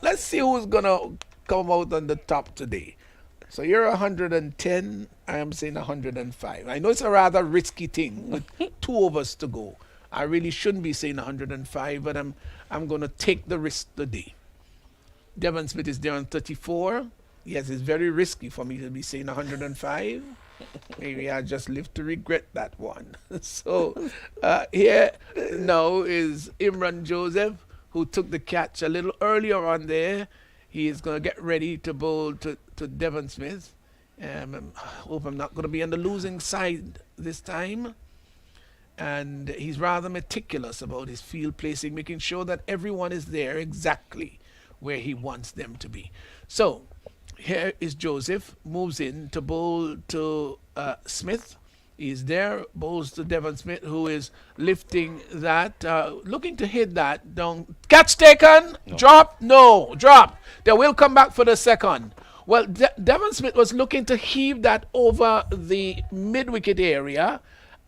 let's see who's gonna come out on the top today. So you're 110. I am saying 105. I know it's a rather risky thing with 2 overs to go. I really shouldn't be saying 105, but I'm going to take the risk today. Devon Smith is there on 34. Yes, it's very risky for me to be saying 105. Maybe I just live to regret that one. So here now is Imran Joseph, who took the catch a little earlier on there. He is going to get ready to bowl to Devon Smith. I hope I'm not going to be on the losing side this time. And he's rather meticulous about his field placing, making sure that everyone is there exactly where he wants them to be. So here is Joseph, moves in to bowl to Smith. He's there, bowls to Devon Smith, who is lifting that, looking to hit that down. Catch taken, No. drop, no, drop. They will come back for the second. Well, Devon Smith was looking to heave that over the mid wicket area,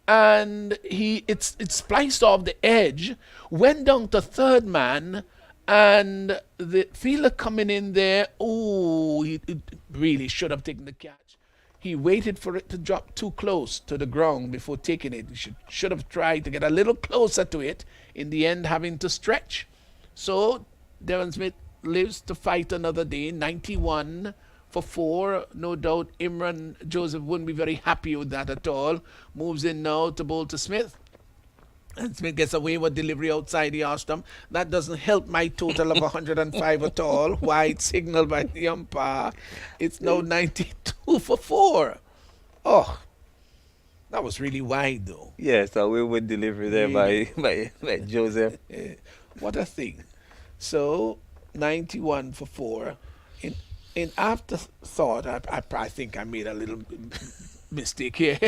and it's spliced off the edge, went down to third man, and the fielder coming in there, oh, he it really should have taken the catch. He waited for it to drop too close to the ground before taking it. He should have tried to get a little closer to it, in the end having to stretch. So Devon Smith lives to fight another day, 91 for 4. No doubt Imran Joseph wouldn't be very happy with that at all. Moves in now to bowl to Smith. And Smith gets away with delivery outside the arm stump. That doesn't help my total of 105 at all. Wide signal by the umpire. It's now 92 for 4. Oh, that was really wide though. Yes, a wayward delivery there Really. by Joseph. What a thing. So 91 for 4. In in afterthought, I think I made a little mistake here.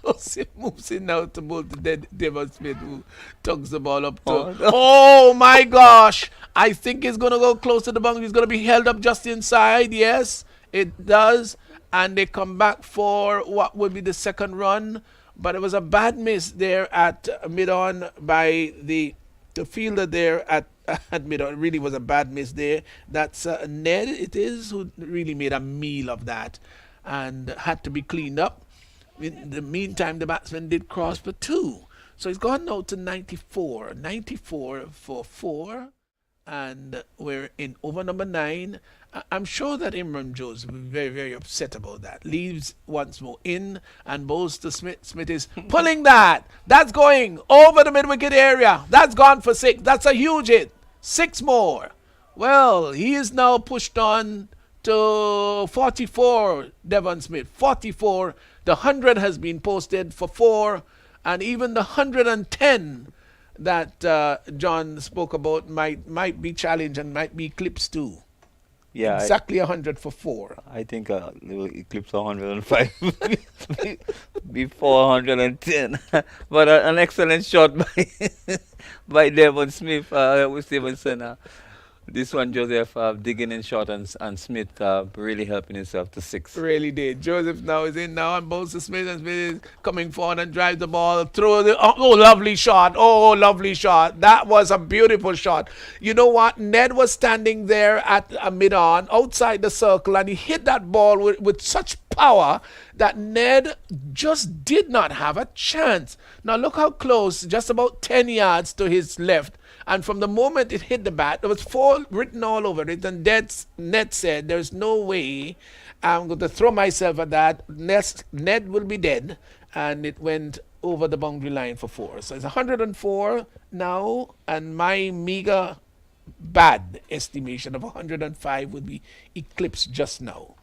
Joseph moves in now to bowl to Devon Smith, who tugs the ball up to. Oh, no. Oh my gosh! I think he's going to go close to the boundary. He's going to be held up just inside. Yes, it does. And they come back for what would be the second run. But it was a bad miss there at mid-on by the fielder there at mid-on. It really was a bad miss there. That's Ned, it is, who really made a meal of that and had to be cleaned up. In the meantime, the batsman did cross for 2. So he's gone now to 94. 94 for 4. And we're in over number 9. I'm sure that Imran Jones will be very, very upset about that. Leaves once more in and bowls to Smith. Smith is pulling that. That's going over the mid-wicket area. That's gone for 6. That's a huge hit. 6 more. Well, he is now pushed on to 44, Devon Smith. 44. The 100 has been posted for 4. And even the 110 that John spoke about might be challenged and might be eclipsed too. Yeah, Exactly 100 for 4. I think they will eclipse 105 before 110. But an excellent shot by by Devon Smith with Stevenson. This one, Joseph, digging in short, and Smith really helping himself to 6. Really did. Joseph now is in now and bowls to Smith, and Smith is coming forward and drives the ball through the. Oh, lovely shot. Oh, lovely shot. That was a beautiful shot. You know what? Ned was standing there at a mid-on outside the circle, and he hit that ball with such power that Ned just did not have a chance. Now look how close, just about 10 yards to his left. And from the moment it hit the bat, there was 4 written all over it. And Ned said, there's no way I'm going to throw myself at that. Ned will be dead. And it went over the boundary line for 4. So it's 104 now. And my meager bad estimation of 105 would be eclipsed just now.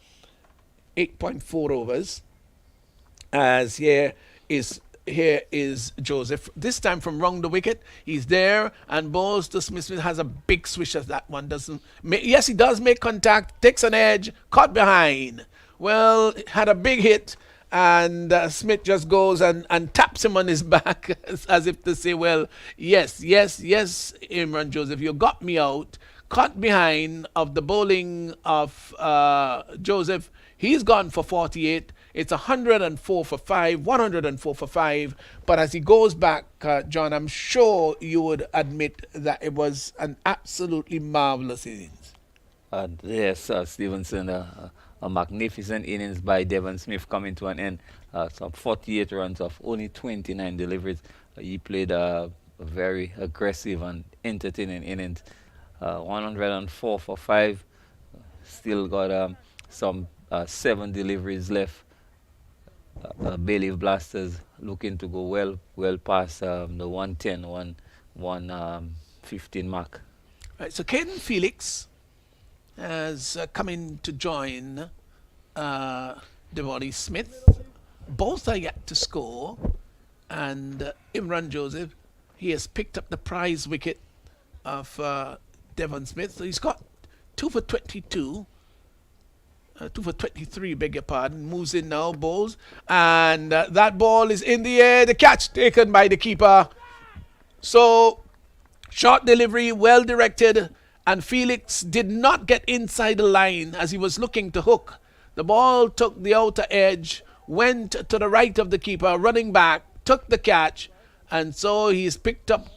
8.4 overs. As here is Joseph. This time from round the wicket. He's there and bowls to Smith. Smith has a big swish as that one doesn't. Yes, he does make contact, takes an edge, caught behind. Well, had a big hit, and Smith just goes and taps him on his back as if to say, well, yes, Imran Joseph, you got me out. Caught behind of the bowling of Joseph. He's gone for 48. It's 104 for 5, 104 for 5. But as he goes back, John, I'm sure you would admit that it was an absolutely marvelous innings. Yes, Stevenson, a magnificent innings by Devon Smith coming to an end. Some 48 runs of only 29 deliveries. He played a very aggressive and entertaining innings. 104 for 5. Still got some 7 deliveries left. Bayleaf Blasters looking to go well past the 110, 115 mark. Right, so Caden Felix has come in to join uh, Devonnie Smith. Both are yet to score, and Imran Joseph, he has picked up the prize wicket of Devon Smith. So he's got 2 for 22, 2 for 23, beg your pardon. Moves in now, bowls, and that ball is in the air. The catch taken by the keeper. So short delivery, well directed, and Felix did not get inside the line as he was looking to hook. The ball took the outer edge, went to the right of the keeper, running back, took the catch, and so he's picked up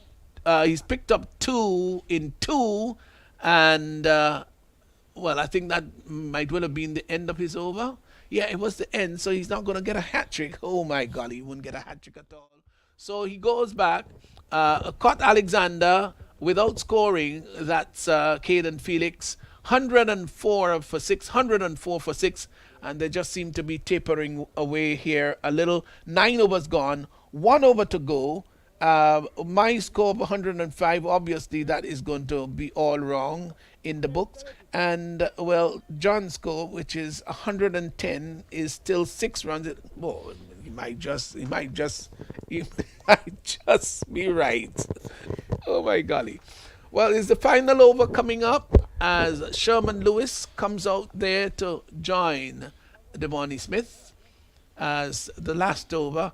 2 in 2, and well, I think that might well have been the end of his over. Yeah, it was the end, so he's not going to get a hat trick. Oh my golly, he wouldn't get a hat trick at all. So he goes back, caught Alexander without scoring. That's Caden Felix. 104 for 6, 104 for 6, and they just seem to be tapering away here a little. 9 overs gone, 1 over to go. My score of 105, obviously, that is going to be all wrong in the books. And, well, John's score, which is 110, is still 6 runs. Oh, he might just be right. Oh, my golly. Well, is the final over coming up as Sherman Lewis comes out there to join Devonnie Smith as the last over.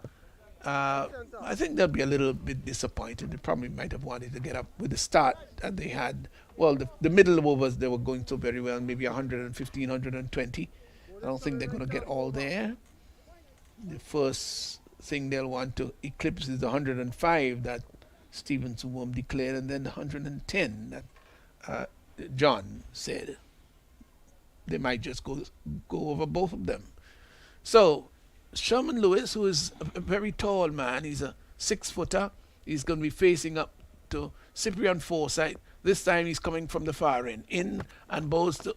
I think they'll be a little bit disappointed. They probably might have wanted to get up with the start that they had. Well, the middle overs, they were going so very well, maybe 115, 120. I don't think they're going to get all there. The first thing they'll want to eclipse is the 105 that Stephen Suwom declared, and then the 110 that John said. They might just go over both of them. So Sherman Lewis, who is a very tall man, he's a 6-footer. He's going to be facing up to Cyprian Forsyth. This time he's coming from the far end, in and bows to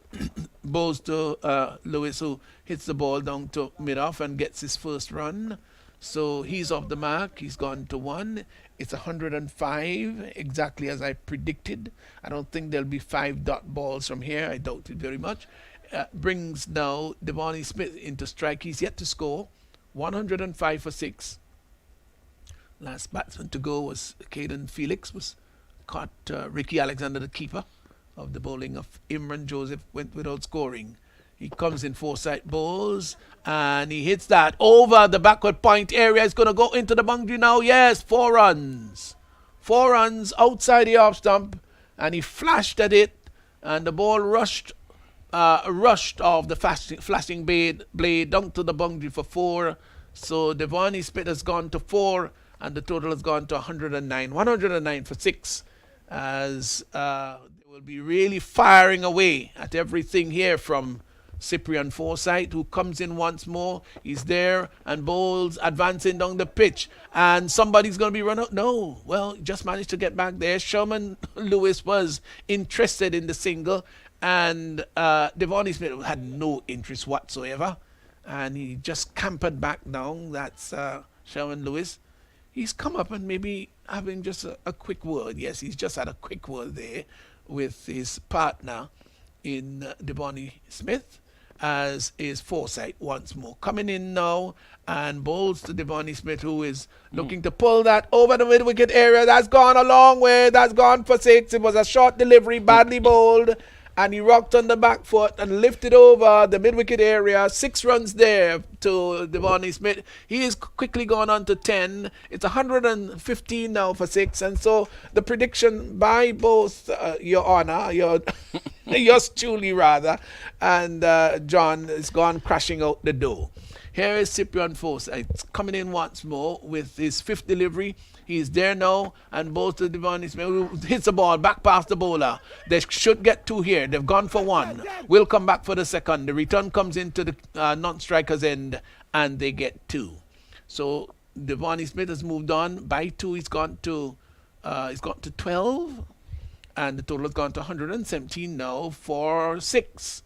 Lewis, who hits the ball down to mid-off and gets his first run. So he's off the mark. He's gone to 1. It's 105, exactly as I predicted. I don't think there'll be 5 dot balls from here. I doubt it very much. Brings now Devonnie Smith into strike. He's yet to score. 105 for 6. Last batsman to go was Caden Felix. Was caught Ricky Alexander, the keeper of the bowling of Imran Joseph, went without scoring. He comes in Forsyth bowls and he hits that over the backward point area. It's going to go into the boundary now. Yes, 4 runs. 4 runs outside the off stump, and he flashed at it, and the ball rushed off the flashing blade down to the boundary for 4. So Devonnie Smith has gone to 4, and the total has gone to 109. 109 for 6, as they will be really firing away at everything here from Cyprian Forsyth, who comes in once more. He's there and bowls, advancing down the pitch, and somebody's going to be run out. No, well, just managed to get back there. Sherman Lewis was interested in the single, and Devonnie Smith had no interest whatsoever, and he just campered back down. That's Sherman Lewis. He's come up and maybe having just a quick word. Yes, he's just had a quick word there with his partner in Devonnie Smith, as is Forsyth once more. Coming in now and bowls to Devonnie Smith, who is looking to pull that over the mid wicket area. That's gone a long way. That's gone for 6. It was a short delivery, badly bowled, and he rocked on the back foot and lifted over the mid wicket area. 6 runs there to Devonnie Smith. He is quickly gone on to 10. It's 115 now for 6, and so the prediction by both Your Honor, yours truly rather, and John is gone crashing out the door. Here is Cyprian Forsyth coming in once more with his 5th delivery. He's there now and bowls to Devonnie Smith, who hits the ball back past the bowler. They should get 2 here. They've gone for 1. We'll come back for the second. The return comes into the non-striker's end, and they get 2. So Devonnie Smith has moved on by 2. He's gone to 12, and the total has gone to 117 now for 6.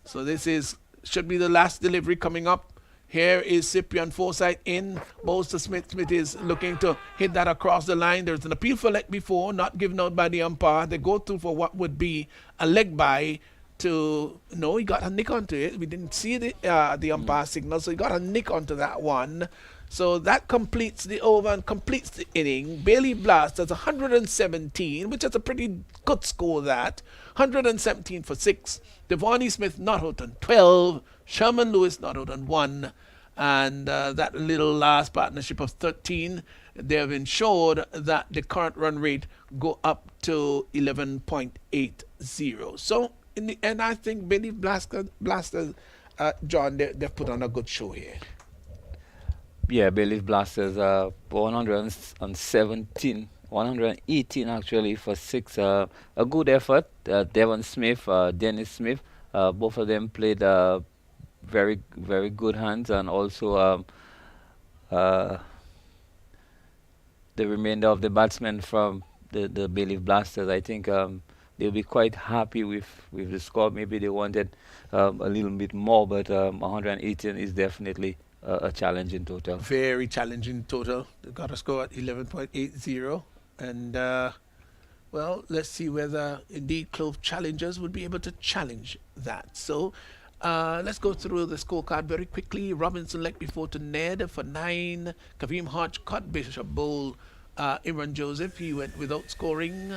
So this is should be the last delivery coming up. Here is Cyprian Forsyth in. Bolster Smith. Smith is looking to hit that across the line. There's an appeal for leg before, not given out by the umpire. They go through for what would be a leg by to. No, he got a nick onto it. We didn't see the umpire signal, so he got a nick onto that one. So that completes the over and completes the inning. Bayleaf Blasters 117, which is a pretty good score that. 117 for 6. Devonnie Smith not out on 12. Sherman Lewis not out on 1. And that little last partnership of 13, they have ensured that the current run rate go up to 11.80. So in the end, I think Bayleaf Blasters, John, they've put on a good show here. Yeah, Bayleaf Blasters 117, 118 actually for 6. A good effort. Devon Smith, Dennis Smith, both of them played very, very good hands, and also the remainder of the batsmen from the Bayleaf Blasters. I think they'll be quite happy with the score. Maybe they wanted a little bit more, but 118 is definitely a challenge in total. Very challenging total. They got a score at 11.80. And, well, let's see whether indeed Clove Challengers would be able to challenge that. So let's go through the scorecard very quickly. Robinson leg before to Ned for 9. Kareem Hodge cut Bishop Bowl. Imran Joseph, he went without scoring.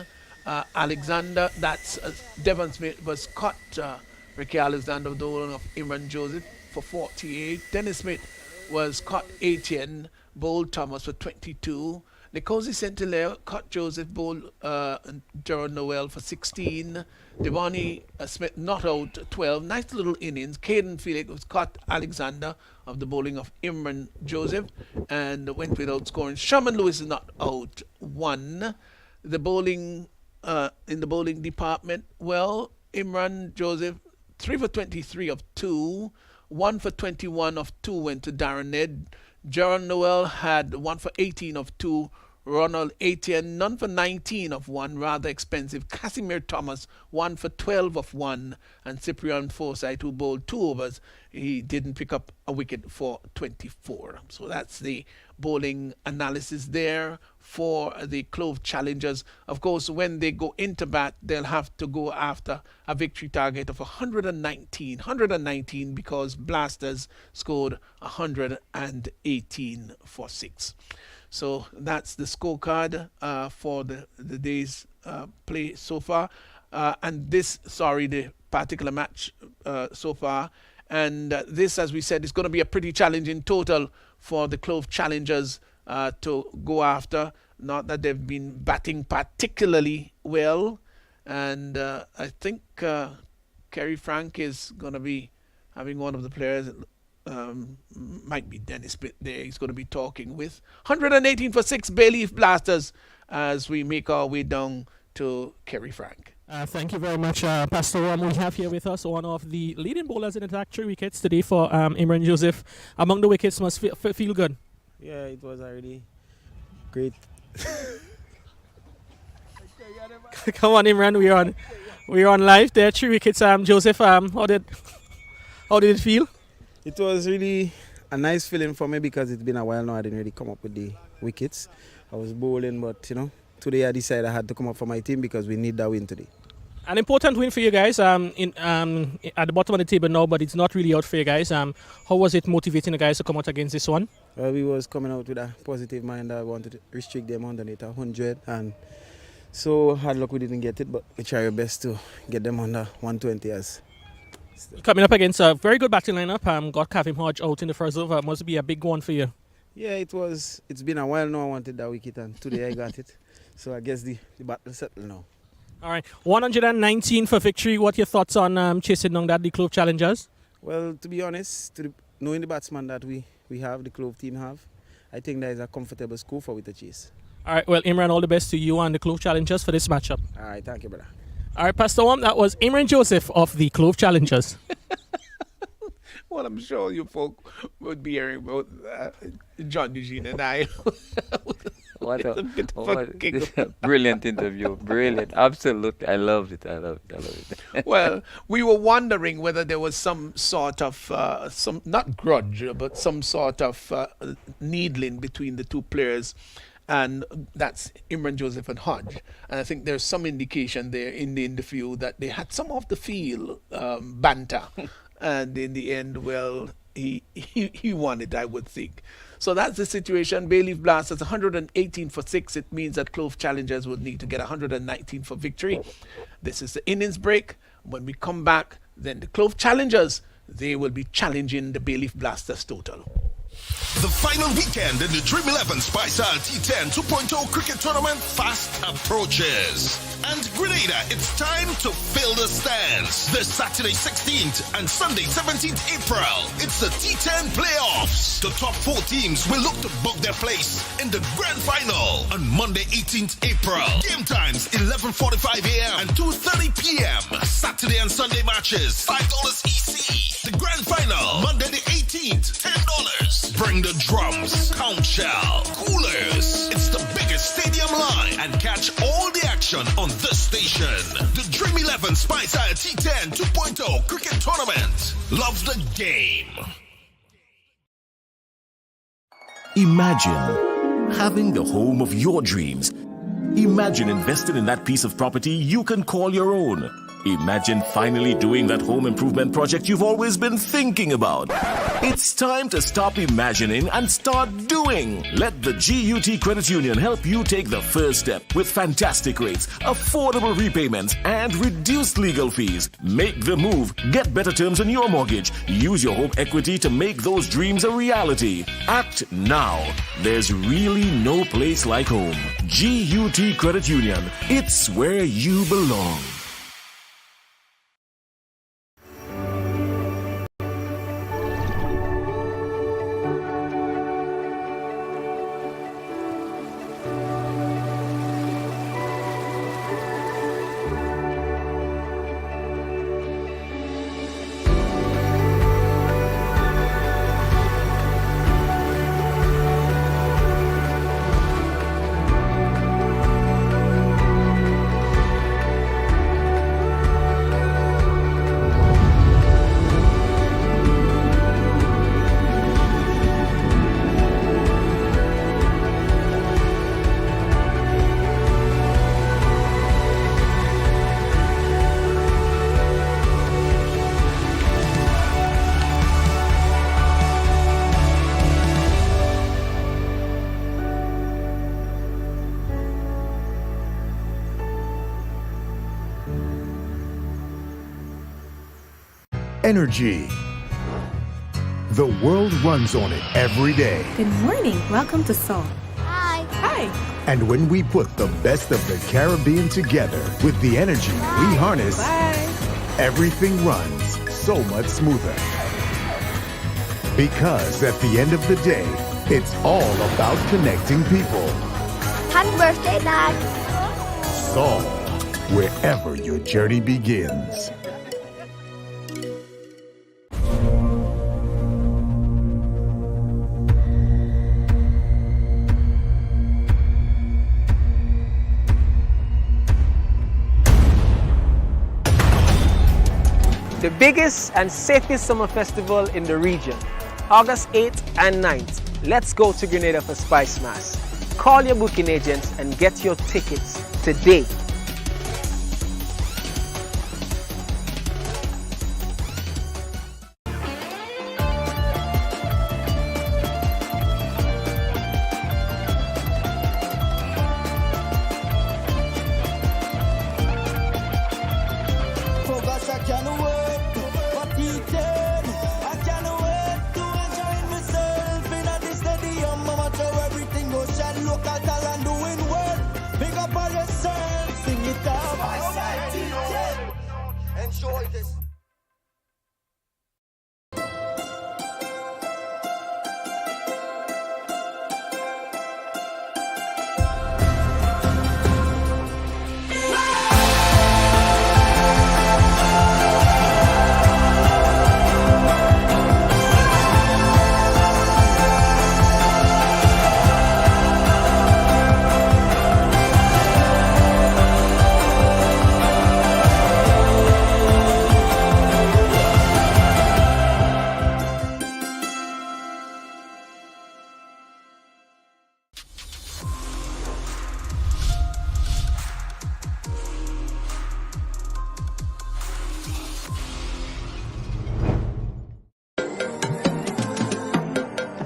Alexander, that's Devon Smith was cut. Ricky Alexander Dolan of Imran Joseph for 48. Dennis Smith was caught 18. Bowl Thomas for 22. Nicosi Centileo caught Joseph Bowl and Gerard Noel for 16. Devonnie Smith not out 12. Nice little innings. Caden Felix was caught Alexander of the bowling of Imran Joseph and went without scoring. Sherman Lewis is not out 1. The bowling in the bowling department, well, Imran Joseph 3 for 23 of 2. 1 for 21 of 2 went to Darren Ned. Jaron Noel had 1 for 18 of 2. Ronald Etienne, none for 19 of 1, rather expensive. Casimir Thomas, 1 for 12 of 1. And Cyprian Forsyth, who bowled 2 overs, he didn't pick up a wicket for 24. So that's the bowling analysis there for the Clove Challengers. Of course, when they go into bat, they'll have to go after a victory target of 119 because Blasters scored 118 for 6. So that's the scorecard for the day's play so far. And this, the particular match so far. And this, as we said, is going to be a pretty challenging total for the Clove Challengers to go after. Not that they've been batting particularly well. And I think Kerry Frank is going to be having one of the players. Might be Dennis Pitt there. He's going to be talking with 118 for 6 Bayleaf Blasters as we make our way down to Kerry Frank. Thank you very much, Pastor Ram. We have here with us one of the leading bowlers in attack, 3 wickets today for Imran Joseph. Among the wickets must feel good. Yeah, it was already great. Come on, Imran, we're on live there. 3 wickets. Joseph, how did it feel? It was really a nice feeling for me because it's been a while now. I didn't really come up with the wickets. I was bowling, but today I decided I had to come up for my team because we need that win today. An important win for you guys at the bottom of the table now, but it's not really out for you guys. How was it motivating the guys to come out against this one? Well, we was coming out with a positive mind. I wanted to restrict them underneath 100, and so hard luck we didn't get it, but we try our best to get them under 120 as. Coming up against a very good batting lineup, got Kareem Hodge out in the first over. Must be a big one for you. Yeah, it was. It's been a while now. I wanted that wicket, and today I got it. So I guess the battle settled now. All right, 119 for victory. What are your thoughts on chasing down the Clove Challengers? Well, to be honest, knowing the batsman that we have, the Clove team have, I think that is a comfortable score for with the chase. All right, well, Imran, all the best to you and the Clove Challengers for this matchup. All right, thank you, brother. All right, Pastor Wam, that was Imran Joseph of the Clove Challengers. Well, I'm sure you folk would be hearing about John Eugene and I What It's a bit of a giggle. brilliant interview. Brilliant. Absolutely. I loved it. I loved it. I loved it. Well, we were wondering whether there was some sort of some not grudge, but some sort of needling between the two players, and that's Imran Joseph and Hodge. And I think there's some indication there in the interview that they had some of the field banter, and in the end, well, he won it, I would think. So that's the situation. Bayleaf Blasters 118 for 6. It means that Clove Challengers would need to get 119 for victory. This is the innings break. When we come back, then the Clove Challengers, they will be challenging the Bayleaf Blasters total. The final weekend in the Dream 11 Spicer T10 2.0 cricket tournament fast approaches. And Grenada, it's time to fill the stands. This Saturday 16th and Sunday 17th April, it's the T10 playoffs. The top 4 teams will look to book their place in the grand final on Monday 18th April. Game times 11:45 a.m. and 2:30 p.m. Saturday and Sunday matches $5 EC. The grand final Monday the 18th $10. Bring the drums, count shell, coolers. It's the biggest stadium line and catch all the action on this station. The Dream 11 Spicer T10 2.0 cricket tournament. Love the game. Imagine having the home of your dreams. Imagine investing in that piece of property you can call your own. Imagine finally doing that home improvement project you've always been thinking about. It's time to stop imagining and start doing. Let the GUT Credit Union help you take the first step with fantastic rates, affordable repayments, and reduced legal fees. Make the move. Get better terms on your mortgage. Use your home equity to make those dreams a reality. Act now. There's really no place like home. GUT Credit Union. It's where you belong. Energy. The world runs on it every day. Good morning. Welcome to Seoul. Hi. Hi. And when we put the best of the Caribbean together with the energy we harness, everything runs so much smoother. Because at the end of the day, it's all about connecting people. Happy birthday, Dad. Sol, wherever your journey begins. The biggest and safest summer festival in the region, August 8th and 9th. Let's go to Grenada for Spice Mass. Call your booking agents and get your tickets today.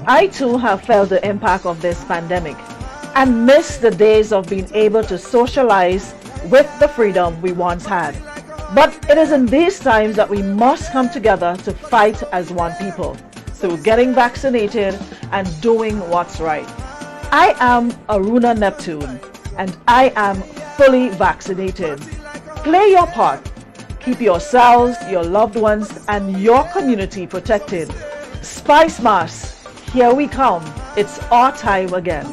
I too have felt the impact of this pandemic and miss the days of being able to socialize with the freedom we once had. But it is in these times that we must come together to fight as one people through getting vaccinated and doing what's right. I am Aruna Neptune and I am fully vaccinated. Play your part. Keep yourselves, your loved ones, and your community protected. Spice Mass, here we come. It's our time again.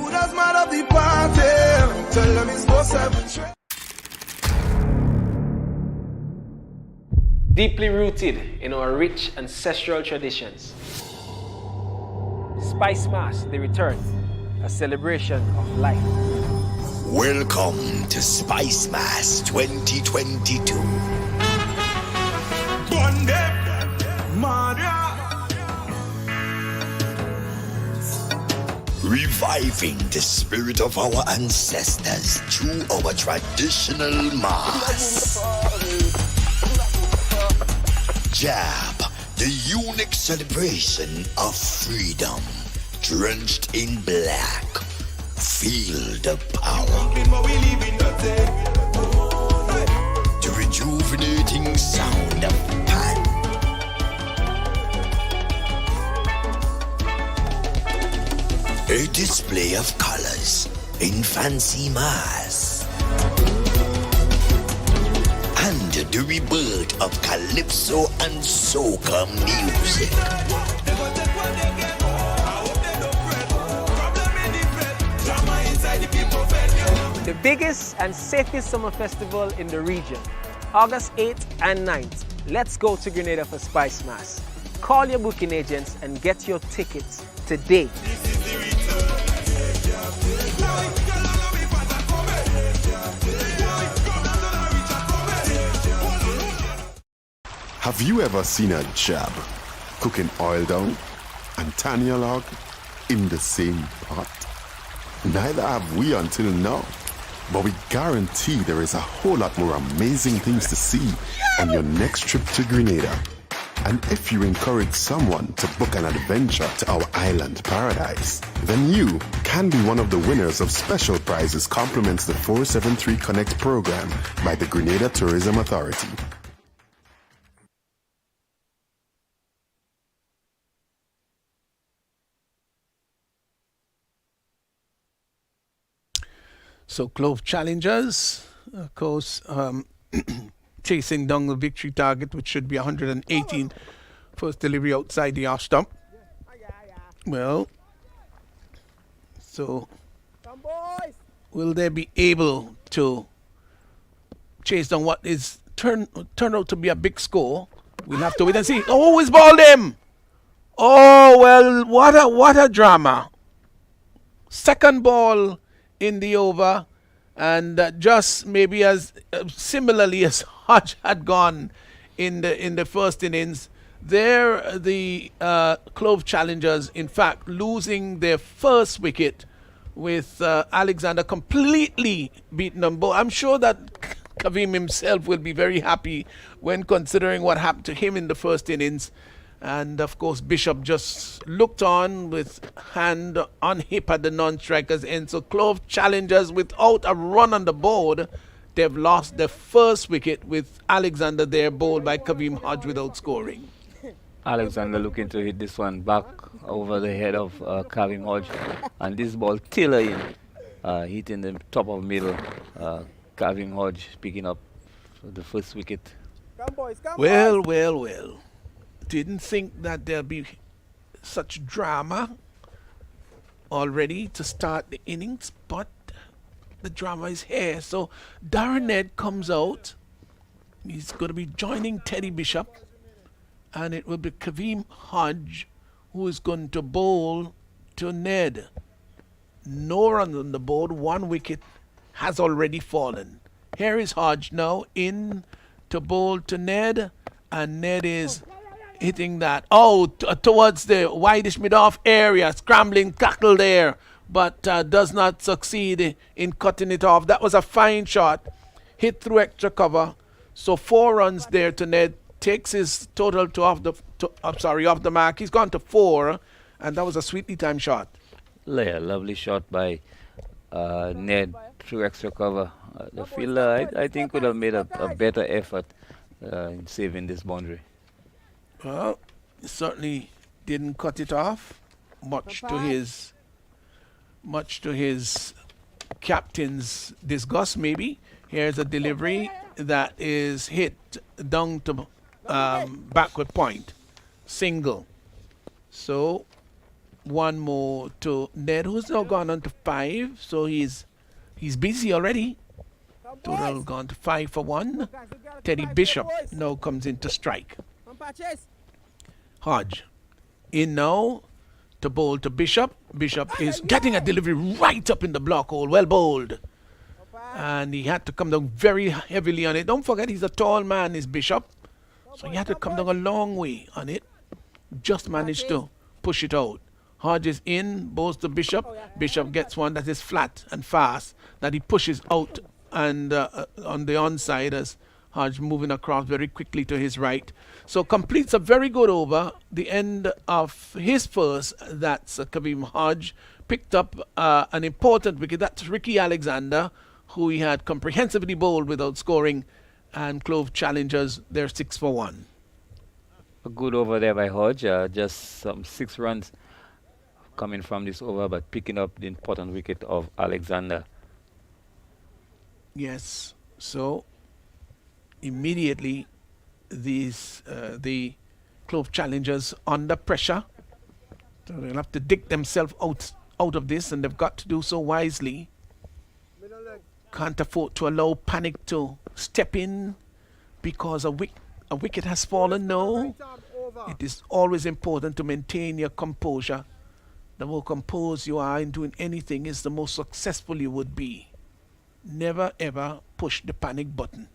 Deeply rooted in our rich ancestral traditions. Spice Mass, the return, a celebration of life. Welcome to Spice Mass 2022. Reviving the spirit of our ancestors through our traditional mass. Jab, the unique celebration of freedom, drenched in black. Feel the power. The rejuvenating sound of pan. A display of colors in fancy mass. And the rebirth of calypso and soca music. The biggest and safest summer festival in the region, August 8th and 9th. Let's go to Grenada for Spice Mass. Call your booking agents and get your tickets today. Have you ever seen a jab cooking oil down and Tanya log in the same pot? Neither have we until now, but we guarantee there is a whole lot more amazing things to see on your next trip to Grenada. And if you encourage someone to book an adventure to our island paradise, then you can be one of the winners of special prizes compliments the 473 Connect program by the Grenada Tourism Authority. So Clove challengers, of course, chasing down the victory target, which should be 118 first delivery outside the off stump. Well, so will they be able to chase down what is turn out to be a big score? We'll have to wait and see. Oh, he's balled him! Oh well, what a drama! Second ball in the over, and just maybe as similarly as Hodge had gone in the first innings, there the Clove challengers in fact losing their first wicket with Alexander completely beaten them both. I'm sure that Kavim himself will be very happy when considering what happened to him in the first innings. And of course, Bishop just looked on with hand on hip at the non-strikers end. So Clove challengers without a run on the board. They've lost their first wicket with Alexander there bowled by Kavim Hodge without scoring. Alexander looking to hit this one back over the head of Kavim Hodge. And this ball tiller in, hitting the top of middle. Kavim Hodge picking up the first wicket. Well. Didn't think that there'll be such drama already to start the innings, but the drama is here. So Darren Ned comes out. He's going to be joining Teddy Bishop, and it will be Kavim Hodge who is going to bowl to Ned. No runs on the board. One wicket has already fallen. Here is Hodge now in to bowl to Ned, and Ned is hitting that towards the wideish mid-off area, scrambling tackle there, but does not succeed in cutting it off. That was a fine shot, hit through extra cover. So 4 runs there to Ned, takes his total to off the mark. He's gone to 4, And that was a sweetly timed shot. Yeah, lovely shot by Ned through extra cover. The fielder, I think, could have made a better effort in saving this boundary. Well, certainly didn't cut it off, much to his captain's disgust. Maybe here's a delivery that is hit down to backward point, single. So one more to Ned, who's now gone on to 5. So he's busy already. Total gone to 5 for 1. Teddy Bishop now comes in to strike. Hodge in now to bowl to Bishop. Bishop is getting a delivery right up in the block hole. Well bowled. And he had to come down very heavily on it. Don't forget, he's a tall man, is Bishop. So he had to come down a long way on it. Just managed to push it out. Hodge is in, bowls to Bishop. Bishop gets one that is flat and fast that he pushes out and on the onside as Hodge moving across very quickly to his right. So completes a very good over. The end of his first, that's Kareem Hodge, picked up an important wicket. That's Ricky Alexander, who he had comprehensively bowled without scoring, and Clove challengers their 6 for 1. A good over there by Hodge. Just some 6 runs coming from this over, but picking up the important wicket of Alexander. Yes. So immediately the Clove challengers under pressure. So they'll have to dig themselves out of this, and they've got to do so wisely. Can't afford to allow panic to step in because a wicket has fallen. No. It is always important to maintain your composure. The more composed you are in doing anything is the more successful you would be. Never ever push the panic button.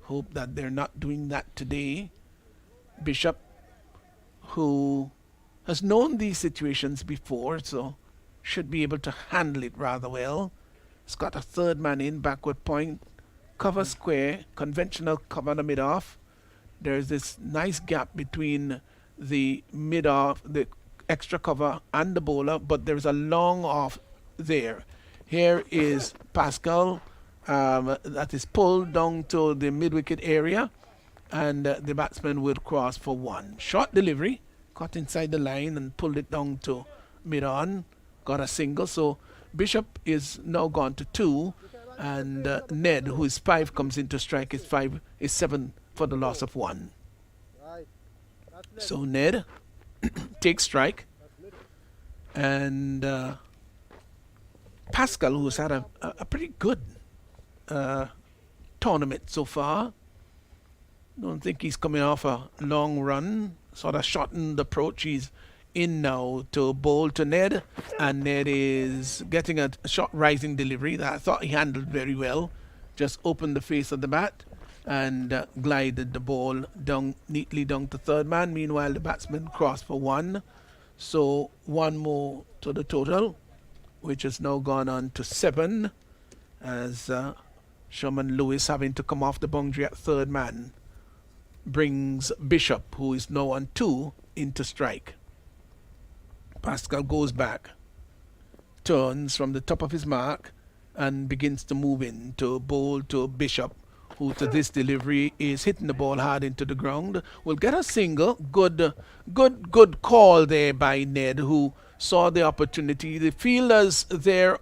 Hope that they're not doing that today. Bishop, who has known these situations before, so should be able to handle it rather well. He's got a third man in, backward point, cover square, conventional cover the mid-off. There's this nice gap between the mid-off, the extra cover and the bowler, but there's a long off there. Here is Pascal that is pulled down to the mid-wicket area, and the batsman will cross for 1. Short delivery, caught inside the line and pulled it down to mid-on, got a single. So Bishop is now gone to 2, and Ned, who is 5, comes in to strike. Is 7 for the loss of 1. So Ned takes strike, and Pascal, who's had a pretty good tournament so far. Don't think he's coming off a long run. Sort of shortened approach. He's in now to bowl to Ned, and Ned is getting a short rising delivery that I thought he handled very well. Just opened the face of the bat and glided the ball down neatly down to third man. Meanwhile, the batsman crossed for 1. So 1 more to the total, which has now gone on to 7, as Sherman Lewis, having to come off the boundary at third man, brings Bishop, who is now on 2, into strike. Pascal goes back, turns from the top of his mark, and begins to move in to bowl to Bishop, who to this delivery is hitting the ball hard into the ground. Will get a single. Good call there by Ned, who saw the opportunity. The fielders there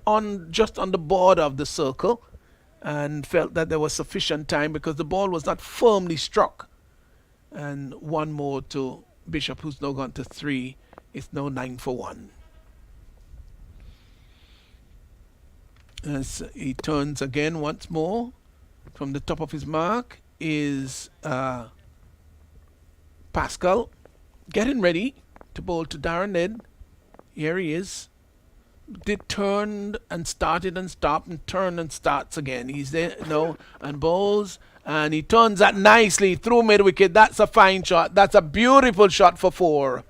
just on the border of the circle, and felt that there was sufficient time because the ball was not firmly struck. And 1 more to Bishop, who's now gone to 3. It's now 9 for 1. As he turns again once more, from the top of his mark is Pascal, getting ready to bowl to Darren Ned. Here he is. Did turned and started and stopped and turned and starts again. He's there now and bowls, and he turns that nicely through mid-wicket. That's a fine shot. That's a beautiful shot for 4.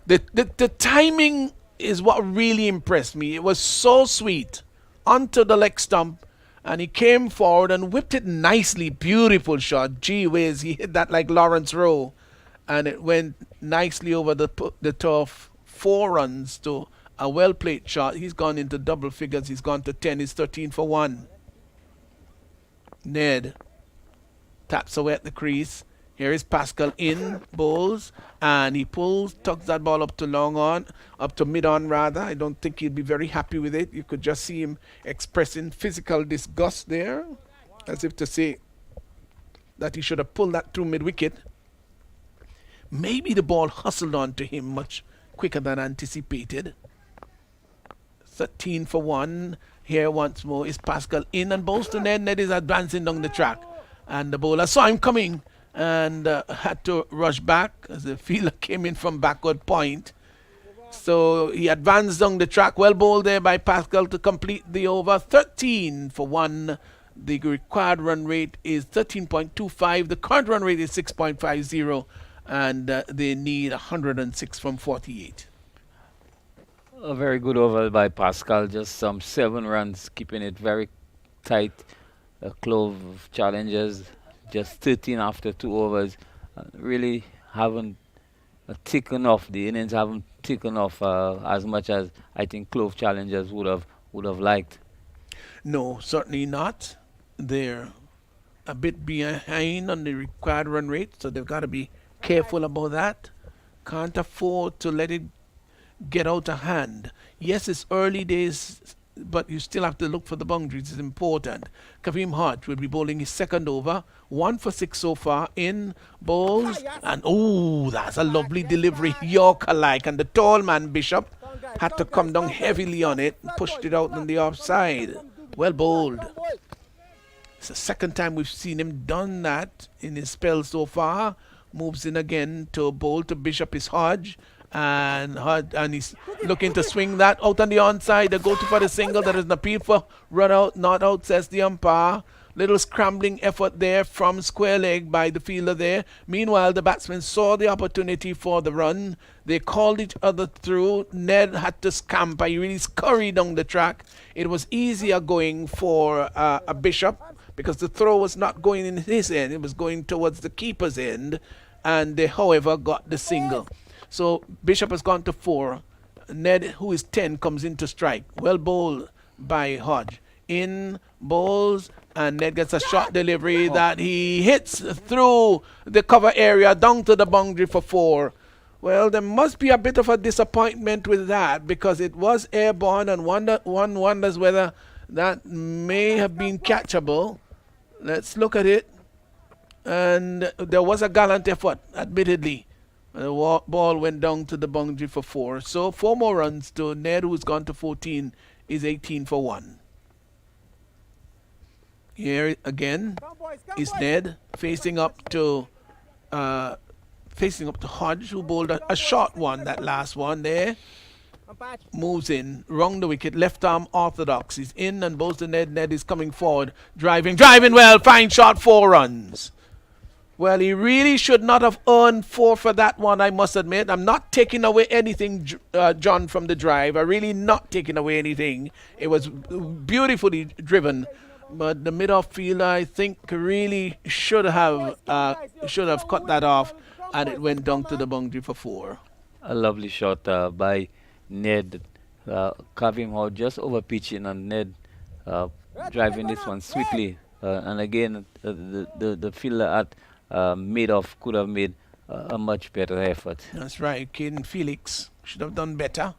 The timing is what really impressed me. It was so sweet. Onto the leg stump, and he came forward and whipped it nicely. Beautiful shot. Gee whiz, he hit that like Lawrence Rowe, and it went nicely over the turf 4 runs to a well played shot. He's gone into double figures. He's gone to 10. He's 13 for 1. Ned taps away at the crease. Here is Pascal in, bowls, and he tugs that ball up to mid-on rather. I don't think he'd be very happy with it. You could just see him expressing physical disgust there, as if to say that he should have pulled that through mid-wicket. Maybe the ball hustled onto him much quicker than anticipated. 13 for 1. Here once more is Pascal in and bowls to Ned. Ned is advancing down the track, and the bowler saw him coming and had to rush back as the fielder came in from backward point. So he advanced down the track. Well bowled there by Pascal to complete the over. 13 for 1. The required run rate is 13.25. The current run rate is 6.50. And they need 106 from 48. A very good over by Pascal. Just some 7 runs, keeping it very tight. Clove challenges. Just 13 after 2 overs. Really haven't taken off. The innings haven't taken off as much as I think Clove challengers would have liked. No, certainly not. They're a bit behind on the required run rate, so they've got to be careful about that. Can't afford to let it get out of hand. Yes, it's early days, but you still have to look for the boundaries. It's important. Kareem Hodge will be bowling his second over. 1 for 6 so far. In bowls. And that's a lovely delivery. Yorker-like. And the tall man, Bishop, had to come down heavily on it and pushed it out on the offside. Well bowled. It's the second time we've seen him done that in his spell so far. Moves in again to bowl to Bishop is Hodge. And he's looking to swing that out on the onside. They go to for the single. There is an appeal for run out, not out, says the umpire. Little scrambling effort there from square leg by the fielder there. Meanwhile, the batsmen saw the opportunity for the run. They called each other through. Ned had to scamper. He really scurried down the track. It was easier going for a Bishop because the throw was not going in his end. It was going towards the keeper's end. And they, however, got the single. So Bishop has gone to 4. Ned, who is 10, comes in to strike. Well bowled by Hodge. In bowls, and Ned gets a short delivery that he hits through the cover area down to the boundary for 4. Well, there must be a bit of a disappointment with that because it was airborne, and one wonders whether that may have been catchable. Let's look at it. And there was a gallant effort, admittedly. The ball went down to the boundary for 4. So 4 more runs to Ned, who's gone to 14, is 18 for 1. Here again is Ned facing up to Hodge, who bowled a short one, that last one there. Moves in, wrong the wicket, left arm orthodox. He's in and bowls to Ned. Ned is coming forward, driving well, fine shot, 4 runs. Well, he really should not have earned 4 for that one, I must admit. I'm not taking away anything, John, from the drive. I'm really not taking away anything. It was beautifully driven. But the mid-off fielder, I think, really should have cut that off, and it went down to the boundary for 4. A lovely shot by Ned. Kavim Howe just over pitching, and Ned driving this one sweetly. And again, the fielder at mid-off could have made a much better effort. That's right. Caden Felix should have done better.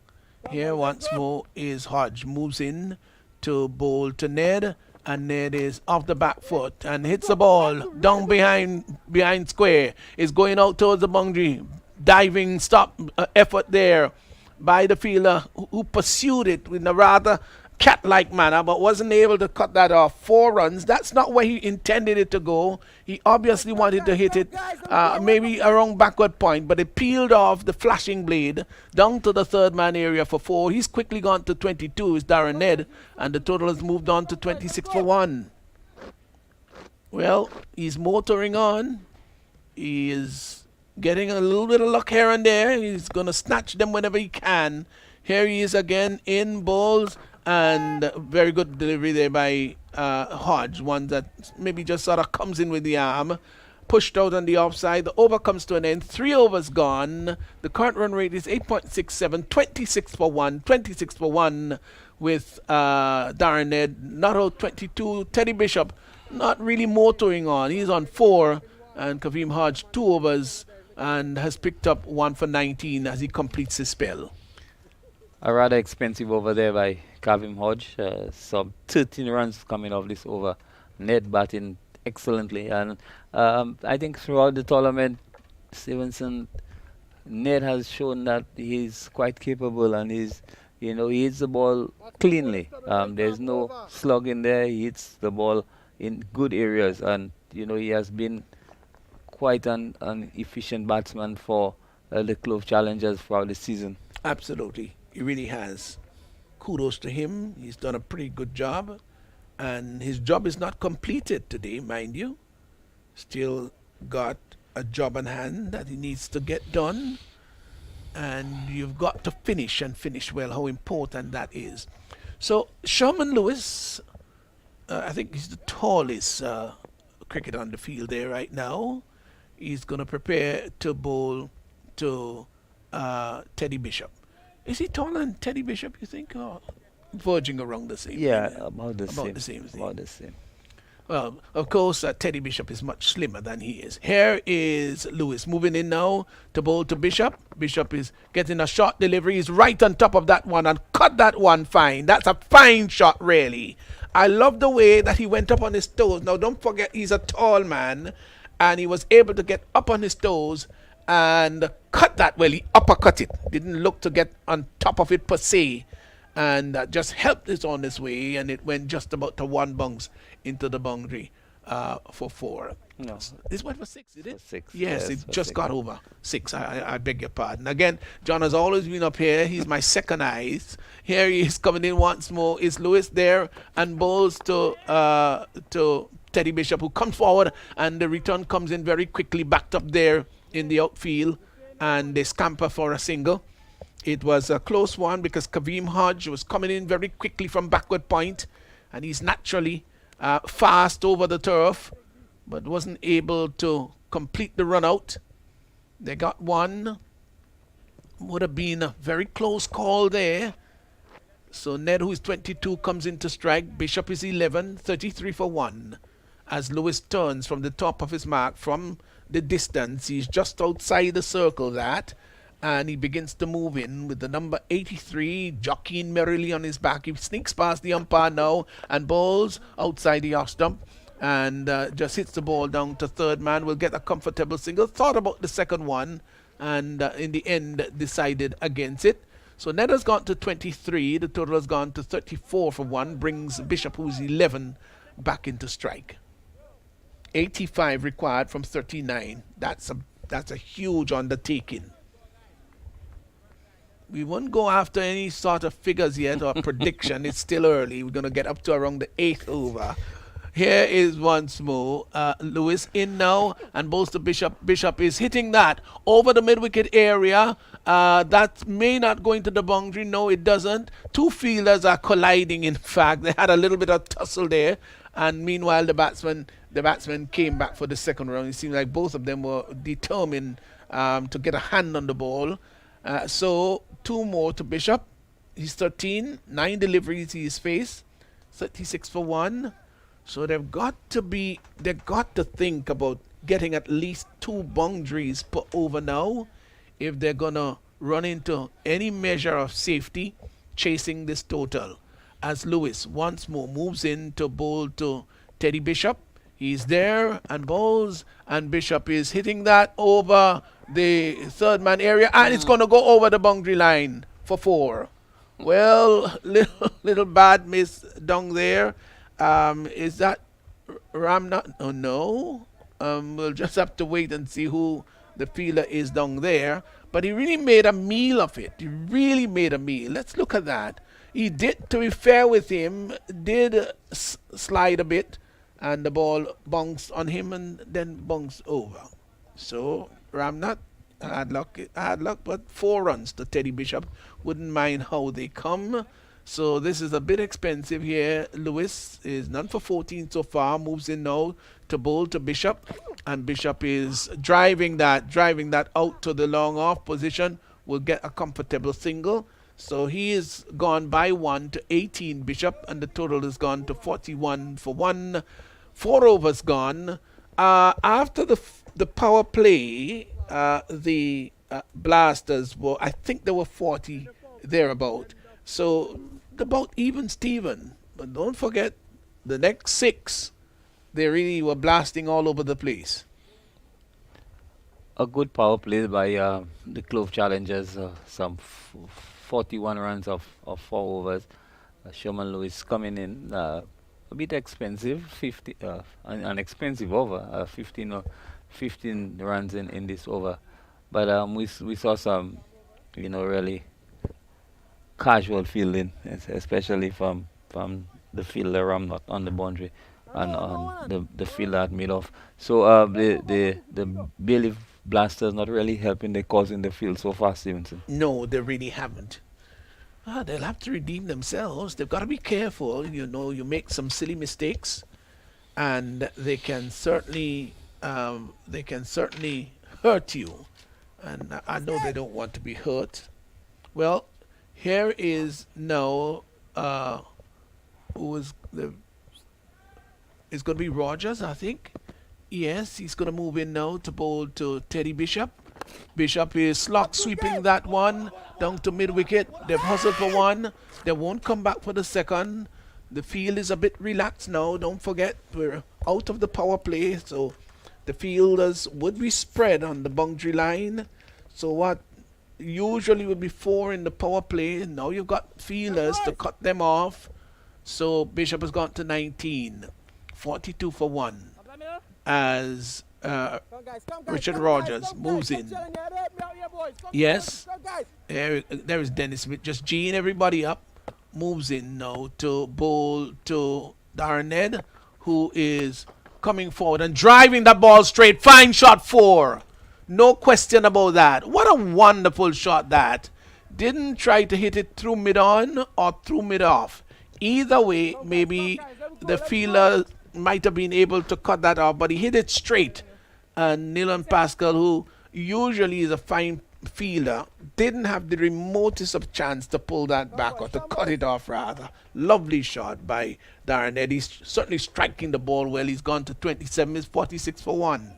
Here once more is Hodge. Moves in to bowl to Ned. And Ned is off the back foot and hits the ball down behind square. Is going out towards the boundary. Diving stop effort there by the fielder who pursued it in a rather cat-like manner but wasn't able to cut that off. 4 runs. That's not where he intended it to go. He obviously wanted to hit it maybe around backward point, but it peeled off the flashing blade down to the third man area for 4. He's quickly gone to 22 is Darren Ned, and the total has moved on to 26 for 1. Well, he's motoring on. He is getting a little bit of luck here and there. He's going to snatch them whenever he can. Here he is again in balls. And very good delivery there by Hodge, one that maybe just sort of comes in with the arm. pushed out on the offside. The over comes to an end. 3 overs gone. The current run rate is 8.67, 26 for 1, 26 for 1 with Darren Ned. Not out 22. Teddy Bishop not really motoring on. He's on 4. And Kaveem Hodge 2 overs and has picked up 1 for 19 as he completes his spell. A rather expensive over there by Kaveem Hodge. Some 13 runs coming off this over. Ned batting excellently, and I think throughout the tournament, Stevenson, Ned has shown that he's quite capable, and he hits the ball cleanly. There's no slug in there. He hits the ball in good areas, and he has been quite an efficient batsman for the Clove Challengers throughout the season. Absolutely, he really has. Kudos to him. He's done a pretty good job. And his job is not completed today, mind you. Still got a job in hand that he needs to get done. And you've got to finish and finish well, how important that is. So, Sherman Lewis, I think he's the tallest cricketer on the field there right now. He's going to prepare to bowl to Teddy Bishop. Is he taller than Teddy Bishop, you think? Or verging around the same. Yeah, thing? about the same thing. About the same. Well, of course, Teddy Bishop is much slimmer than he is. Here is Lewis moving in now to bowl to Bishop. Bishop is getting a short delivery. He's right on top of that one and cut that one fine. That's a fine shot, really. I love the way that he went up on his toes. Now, don't forget, he's a tall man, and he was able to get up on his toes and cut that. Well, he uppercut it. Didn't look to get on top of it per se. And just helped it on its way, and it went just about to 1 bounce into the boundary for 4. No. This went for 6, did it? 6. Yes, it just got over 6. I beg your pardon. Again, John has always been up here. He's my second eyes. Here he is coming in once more. Is Lewis there and bowls to Teddy Bishop, who comes forward, and the return comes in very quickly, backed up there in the outfield, and they scamper for a single. It was a close one because Kaveem Hodge was coming in very quickly from backward point, and he's naturally fast over the turf, but wasn't able to complete the run out. They got one. Would have been a very close call there. So Ned, who is 22, comes in to strike. Bishop is 11, 33 for 1. As Lewis turns from the top of his mark, from the distance, he's just outside the circle that. And he begins to move in with the number 83 jockeying merrily on his back. He sneaks past the umpire now and bowls outside the off stump and just hits the ball down to third man. Will get a comfortable single. Thought about the second one and in the end decided against it. So Ned has gone to 23. The total has gone to 34 for 1. Brings Bishop, who's 11, back into strike. 85 required from 39. That's a huge undertaking. We won't go after any sort of figures yet or prediction. It's still early. We're going to get up to around the 8th over. Here is once more Lewis in now and bowls to Bishop. Bishop is hitting that over the mid-wicket area. That may not go into the boundary. No, it doesn't. 2 fielders are colliding, in fact. They had a little bit of tussle there. And meanwhile, the batsman came back for the second round. It seemed like both of them were determined to get a hand on the ball. So 2 more to Bishop. He's 13. 9 deliveries he's faced. 36 for 1. So they've got to think about getting at least 2 boundaries per over now if they're gonna run into any measure of safety chasing this total. As Lewis once more moves in to bowl to Teddy Bishop. He's there and bowls, and Bishop is hitting that over the third man area, and it's going to go over the boundary line for 4. Well, little bad miss down there. Is that Ramnat? Oh, no. We'll just have to wait and see who the fielder is down there. But he really made a meal of it. He really made a meal. Let's look at that. He did, to be fair with him, did slide a bit, and the ball bounced on him and then bounced over. So Ramnat had luck, but 4 runs to Teddy Bishop. Wouldn't mind how they come. So this is a bit expensive here. Lewis is none for 14 so far. Moves in now to bowl to Bishop. And Bishop is driving that out to the long off position. Will get a comfortable single. So he is gone by 1 to 18 Bishop. And the total is gone to 41 for 1. 4 overs gone. After the power play, the Blasters were, I think there were 40 thereabout. So about even Steven. But don't forget, the next 6, they really were blasting all over the place. A good power play by the Clove Challengers. Some 41 runs of 4 overs. Sherman Lewis coming in a bit expensive, 50, an expensive over, 15 runs in this over. But we saw some, really casual fielding, especially from the fielder not on the boundary and on the fielder at mid-off. So the Bayleaf Blasters not really helping the cause in the field so far, Stevenson. No, they really haven't. They'll have to redeem themselves. They've got to be careful. You make some silly mistakes, and they can certainly hurt you. And I know they don't want to be hurt. Well, here is now is going to be Rogers, I think. Yes, he's going to move in now to bowl to Teddy Bishop. Bishop is slot sweeping that one down to mid wicket. They've hustled for 1. They won't come back for the second. The field is a bit relaxed now. Don't forget, we're out of the power play, so the fielders would be spread on the boundary line. So what usually would be 4 in the power play, now you've got fielders to cut them off. So Bishop has gone to 19, 42 for 1, as Richard Rogers moves in. Yes, there is Dennis Smith just geeing everybody up. Moves in now to bowl to Darren Ned, who is coming forward and driving that ball straight. Fine shot, 4. No question about that. What a wonderful shot that. Didn't try to hit it through mid-on or through mid-off. Either way, maybe the fielder might have been able to cut that off, but he hit it straight. And Nilan Pascal, who usually is a fine fielder, didn't have the remotest of chance to pull that back or to cut it off, rather. Lovely shot by Darren Ed. He's certainly striking the ball well. He's gone to 27. It's 46 for 1.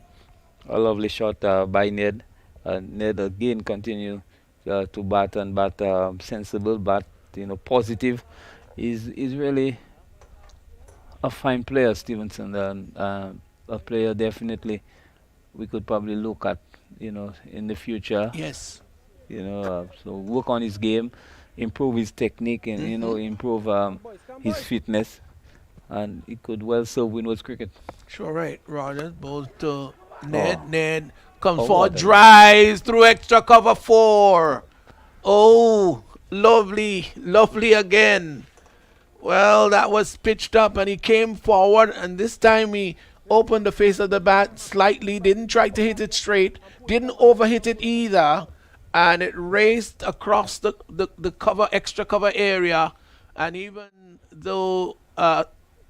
A lovely shot by Ned. Ned again continue to bat and bat sensible, but positive. He's really a fine player, Stevenson. A player definitely we could probably look at, in the future. Yes. So work on his game, improve his technique, and improve his fitness, and he could well serve Winwood's cricket. Sure, right. Rogers bowls to Ned. Ned comes forward, drives through extra cover 4. Oh, lovely, lovely again. Well, that was pitched up, and he came forward, and this time he opened the face of the bat slightly, didn't try to hit it straight, didn't overhit it either, and it raced across the extra cover area. And even though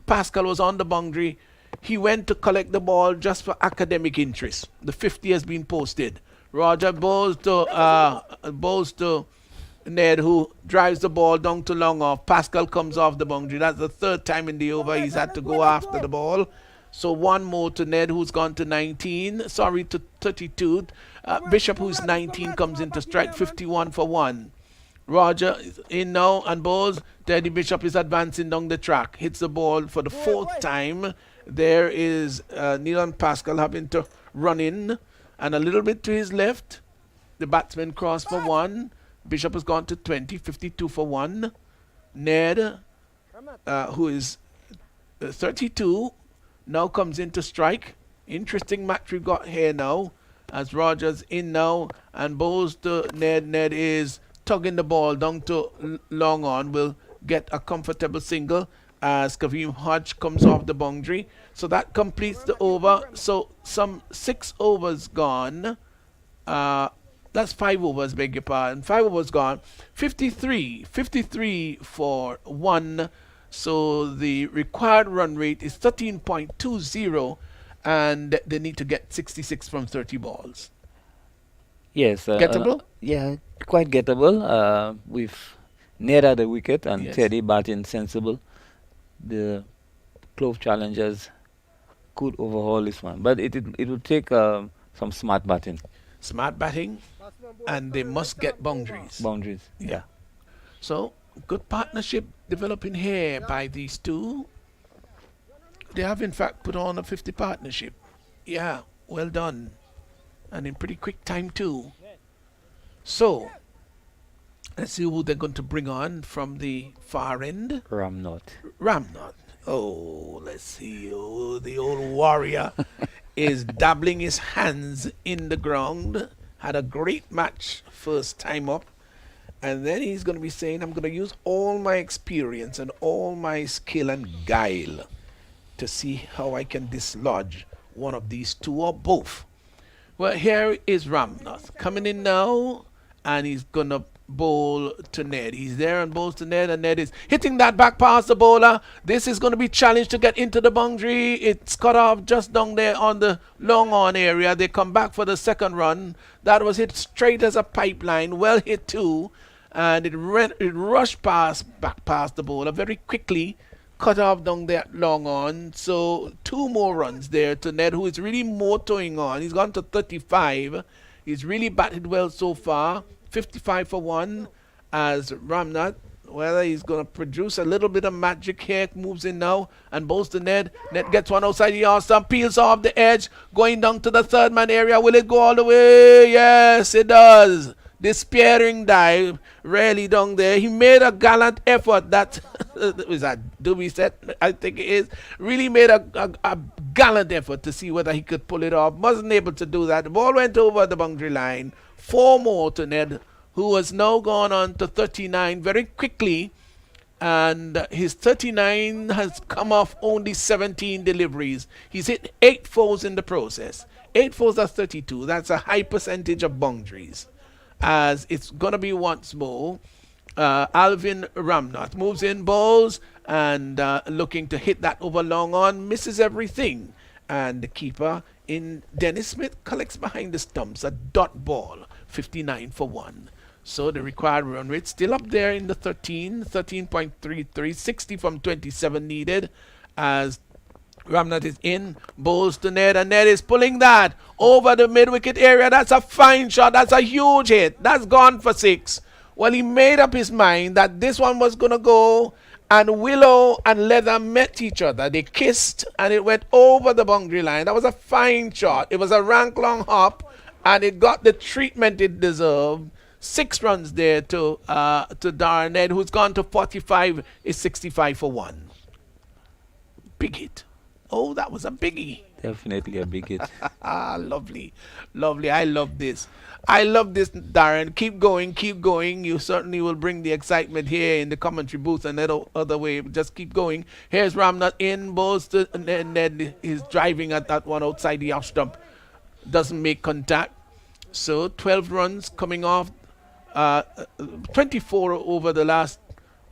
Pascal was on the boundary, he went to collect the ball just for academic interest. The 50 has been posted. Roger bowls to Ned, who drives the ball down to long off. Pascal comes off the boundary. That's the 3rd time in the over he's had to go after the ball. So 1 more to Ned, who's gone to 19. Sorry, to 32. Bishop, who's 19, comes into strike. 51 for 1. Roger is in now and bowls. Teddy Bishop is advancing down the track. Hits the ball for the 4th time. There is Neelan Pascal having to run in. And a little bit to his left. The batsman crossed for 1. Bishop has gone to 20. 52 for 1. Ned, who is 32, now comes into strike. Interesting match we've got here now, as Rogers in now and bowls to Ned. Ned is tugging the ball down to long on. Will get a comfortable single as Kaveem Hodge comes off the boundary. So that completes the over. So some 6 overs gone. That's 5 overs, beg your pardon. 5 overs gone. 53 for 1. So the required run rate is 13.20, and they need to get 66 from 30 balls. Yes. Gettable? Yeah, quite gettable. With Ned at the wicket and Yes. Teddy batting sensible. The Clove challengers could overhaul this one, but it will take some smart batting. Smart batting, and they must get boundaries. Boundaries. Yeah. So, good partnership developing here by these two. They have, in fact, put on a 50 partnership. Yeah, well done. And in pretty quick time, too. So, let's see who they're going to bring on from the far end. Ramnot. Oh, let's see. Oh, the old warrior is dabbling his hands in the ground. Had a great match first time up. And then he's going to be saying, I'm going to use all my experience and all my skill and guile to see how I can dislodge one of these two or both. Well, here is Ramnath coming in now, and he's going to bowl to Ned. He's there and bowls to Ned, and Ned is hitting that back past the bowler. This is going to be challenged to get into the boundary. It's cut off just down there on the long on area. They come back for the second run. That was hit straight as a pipeline. Well hit too. And it rushed back past the bowler very quickly, cut off down there long on. So 2 more runs there to Ned, who is really motoring on. He's gone to 35. He's really batted well so far. 55 for 1 as Ramnath. Whether he's going to produce a little bit of magic here, moves in now and bowls to Ned. Ned gets one outside the yard stump, peels off the edge, going down to the third man area. Will it go all the way? Yes, it does. Despairing dive, really down there. He made a gallant effort. That was a Doobie set, I think it is. Really made a gallant effort to see whether he could pull it off. Wasn't able to do that. The ball went over the boundary line. 4 more to Ned, who has now gone on to 39 very quickly. And his 39 has come off only 17 deliveries. He's hit 8 fours in the process. 8 fours are 32. That's a high percentage of boundaries. As it's going to be once more, Alvin Ramnath moves in, bowls, and looking to hit that over long on, misses everything. And the keeper in Dennis Smith collects behind the stumps a dot ball, 59 for 1. So the required run rate still up there in the 13.33, 60 from 27 needed, as Ramnath is in, bowls to Ned, and Ned is pulling that over the mid-wicket area. That's a fine shot. That's a huge hit. That's gone for 6. Well, he made up his mind that this one was going to go, and Willow and Leather met each other. They kissed, and it went over the boundary line. That was a fine shot. It was a rank-long hop, and it got the treatment it deserved. 6 runs there to Darren Ned, who's gone to 45, is 65 for 1. Big hit. Oh, that was a biggie. Definitely a big hit. Lovely. Lovely. I love this. I love this, Darren. Keep going. Keep going. You certainly will bring the excitement here in the commentary booth and that other way. Just keep going. Here's Ramnath in, bowls to Ned. He's driving at that one outside the off stump. Doesn't make contact. So 12 runs coming off. 24 over the last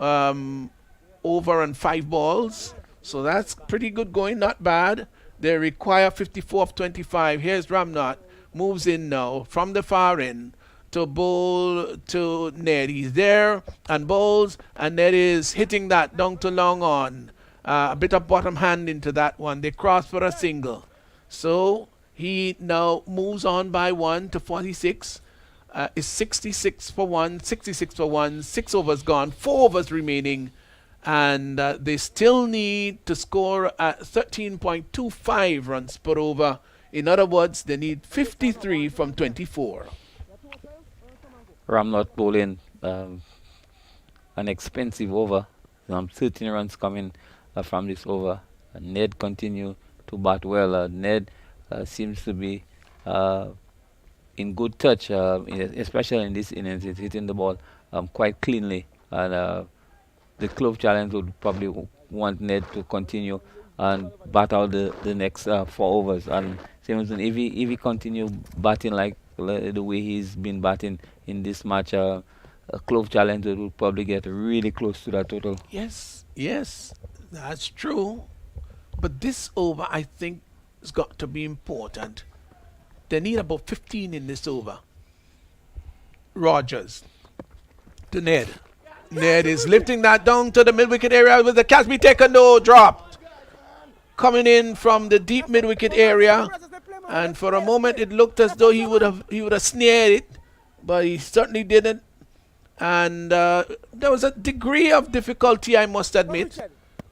over and 5 balls. So that's pretty good going, not bad. They require 54 of 25. Here's Ramnath. Moves in now from the far end to bowl to Ned. He's there and bowls, and Ned is hitting that down to long on. A bit of bottom hand into that one. They cross for a single. So he now moves on by 1 to 46. Is 66 for 1, 66 for 1. 6 overs gone, 4 overs remaining. And they still need to score at 13.25 runs per over. In other words, they need 53 from 24. Ramnath bowling an expensive over. 13 runs coming from this over. And Ned continue to bat well. Ned seems to be in good touch, especially in this innings. He's hitting the ball quite cleanly. And the Clove challenge would probably want Ned to continue and bat out the next 4 overs. And Simonson, if he continue batting like Pascal, the way he's been batting in this match, Clove Challenger will probably get really close to that total. Yes, yes, that's true. But this over, I think, has got to be important. They need about 15 in this over. Rogers to Ned. Ned is lifting that down to the mid-wicket area with the catch be taken, no, dropped. Coming in from the deep mid-wicket area, and for a moment it looked as though he would have snared it, but he certainly didn't. And there was a degree of difficulty, I must admit.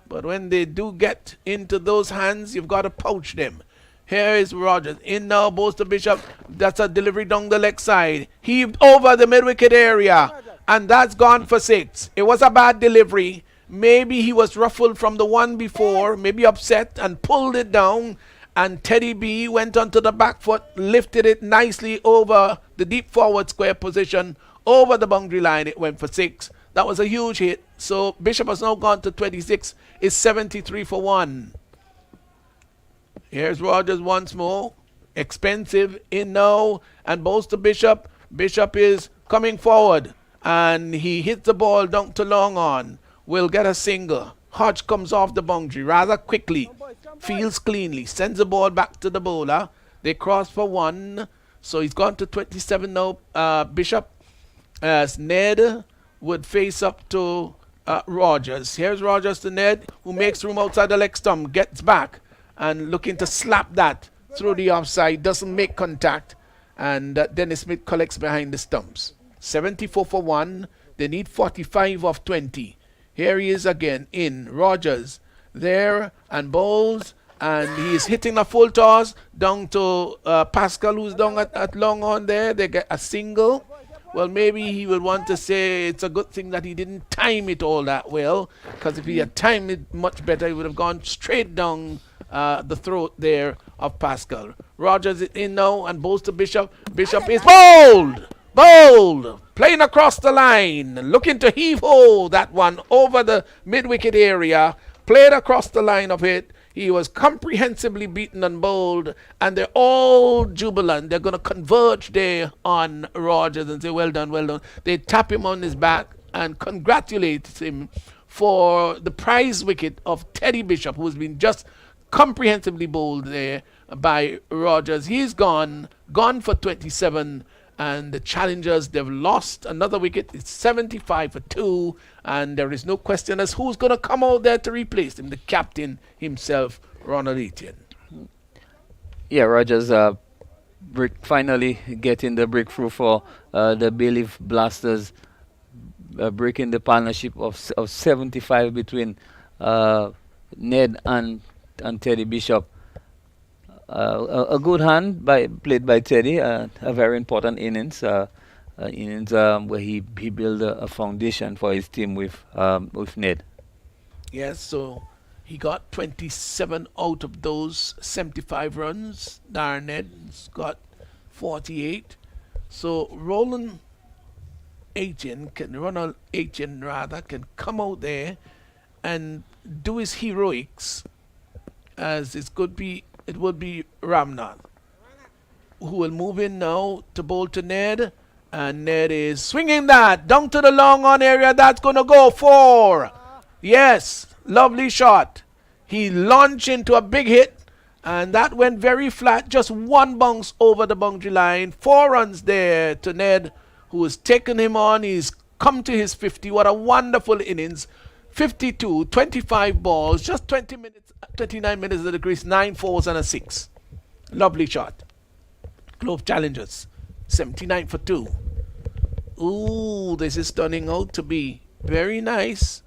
But when they do get into those hands, you've got to poach them. Here is Rogers. In now, Bolster Bishop. That's a delivery down the leg side. Heaved over the mid-wicket area. And that's gone for 6. It was a bad delivery. Maybe he was ruffled from the one before. Maybe upset and pulled it down. And Teddy B went onto the back foot. Lifted it nicely over the deep forward square position. Over the boundary line. It went for 6. That was a huge hit. So Bishop has now gone to 26. It's 73 for 1. Here's Rogers once more. Expensive in now. And Bolster Bishop. Bishop is coming forward. And he hits the ball down to long on. Will get a single. Hodge comes off the boundary rather quickly. Fields cleanly. Sends the ball back to the bowler. They cross for 1. So he's gone to 27 now. Bishop. As Ned would face up to Rogers. Here's Rogers to Ned, who makes room outside the leg stump. Gets back. And looking to slap that through the offside. Doesn't make contact. And Dennis Smith collects behind the stumps. 74 for 1. They need 45 of 20. Here he is again in. Rogers there and bowls. And he is hitting a full toss down to Pascal, who's down at long on there. They get a single. Well, maybe he would want to say it's a good thing that he didn't time it all that well. Because if he had timed it much better, he would have gone straight down the throat there of Pascal. Rogers is in now and bowls to Bishop. Bishop is bowled! Bowled! Playing across the line. Looking to heave-ho that one over the mid-wicket area. Played across the line of it. He was comprehensively beaten and bowled. And they're all jubilant. They're going to converge there on Rogers and say, well done, well done. They tap him on his back and congratulate him for the prize wicket of Teddy Bishop, who's been just comprehensively bowled there by Rogers. He's gone for 27, and the challengers, they've lost another wicket. It's 75 for 2, and there is no question as who's going to come out there to replace him. The captain himself, Ronald Etienne. Yeah, Rogers finally getting the breakthrough for the Bayleaf Blasters, breaking the partnership of 75 between Ned and Teddy Bishop. A good hand played by Teddy, a very important innings, where he built a foundation for his team with Ned. Yes, so he got 27 out of those 75 runs. Darren Ned's got 48. So Ronald Etienne can come out there and do his heroics, as it would be Ramnath, who will move in now to bowl to Ned. And Ned is swinging that down to the long on area. That's going to go 4. Yes, lovely shot. He launched into a big hit, and that went very flat. Just one bounce over the boundary line. 4 runs there to Ned, who has taken him on. He's come to his 50. What a wonderful innings. 52, 25 balls, just 29 minutes at the crease, 9 fours and a 6. Lovely shot. Clove Challengers, 79 for 2. Ooh, this is turning out to be very nice.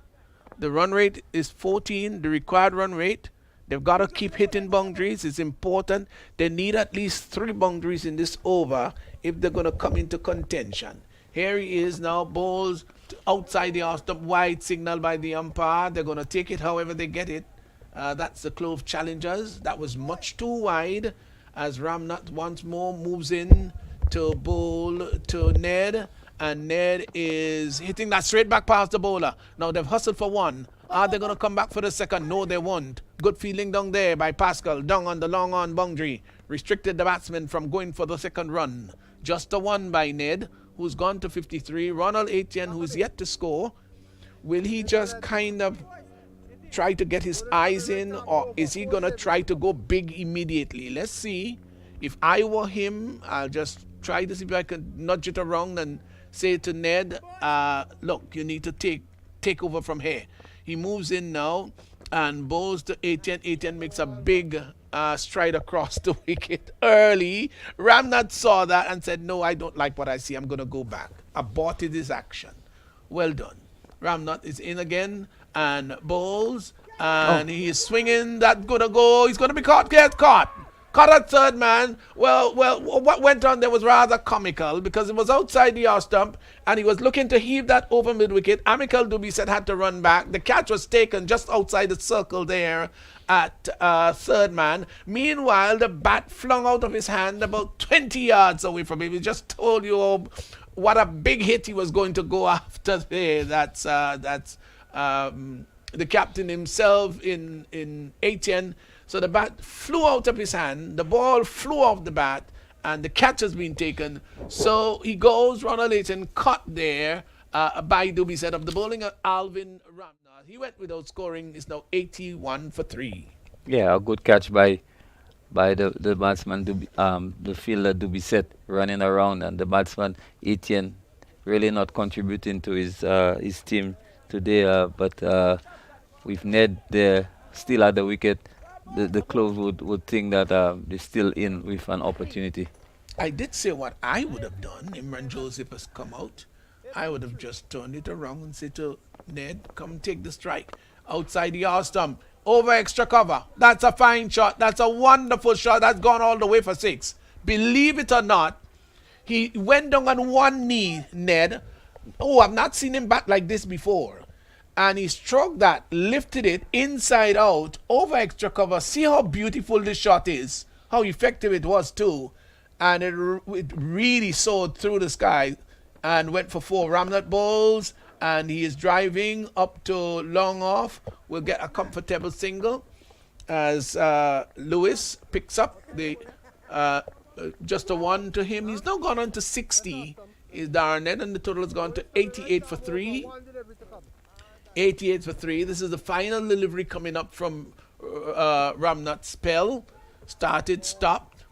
The run rate is 14, the required run rate. They've got to keep hitting boundaries. It's important. They need at least 3 boundaries in this over if they're going to come into contention. Here he is now, balls outside the off stump, wide signal by the umpire. They're going to take it however they get it. That's the Clove Challengers. That was much too wide, as Ramnath once more moves in to bowl to Ned. And Ned is hitting that straight back past the bowler. Now they've hustled for 1. Are they going to come back for the second? No, they won't. Good fielding down there by Pascal, down on the long on boundary. Restricted the batsman from going for the second run. Just a one by Ned, who's gone to 53. Ronald Etienne, who's yet to score. Will he just kind of try to get his eyes in, or is he going to try to go big immediately? Let's see. If I were him, I'll just try to see if I can nudge it around and say to Ned, look, you need to take over from here. He moves in now and bowls to Etienne. Etienne makes a big stride across the wicket early. Ramnath saw that and said, no, I don't like what I see. I'm going to go back. Aborted his action. Well done. Ramnath is in again and bowls, and he is swinging. That going to go. He's going to be caught. Get caught. Caught at third man. Well, what went on there was rather comical because it was outside the off stump and he was looking to heave that over mid wicket. Amical Duby said had to run back. The catch was taken just outside the circle there at third man. Meanwhile, the bat flung out of his hand about 20 yards away from him. He just told you what a big hit he was going to go after there. That's the captain himself in Etienne. So the bat flew out of his hand, the ball flew off the bat, and the catch has been taken. So he goes, Ronald Layton caught there by Duby set of the bowling of Alvin Ramnath. He went without scoring, is now 81 for 3. Yeah, a good catch by the batsman, the fielder Duby set running around, and the batsman Etienne really not contributing to his team today. But with Ned there still at the wicket, the Clove would think that they're still in with an opportunity. I did say what I would have done. Imran Joseph has come out. I would have just turned it around and said to Ned, come take the strike. Outside the off stump. Over extra cover. That's a fine shot. That's a wonderful shot. That's gone all the way for 6. Believe it or not, he went down on one knee, Ned. Oh, I've not seen him bat like this before. And he struck that, lifted it inside out, over extra cover. See how beautiful this shot is, how effective it was too. And it really soared through the sky and went for 4. Ramnath bowls, and he is driving up to long off. Will get a comfortable single as Lewis picks up the just a 1 to him. He's now gone on to 60, is Darnett, and the total has gone to 88 for 3. 88 for 3. This is the final delivery coming up from Ramnath's spell. Started, stopped,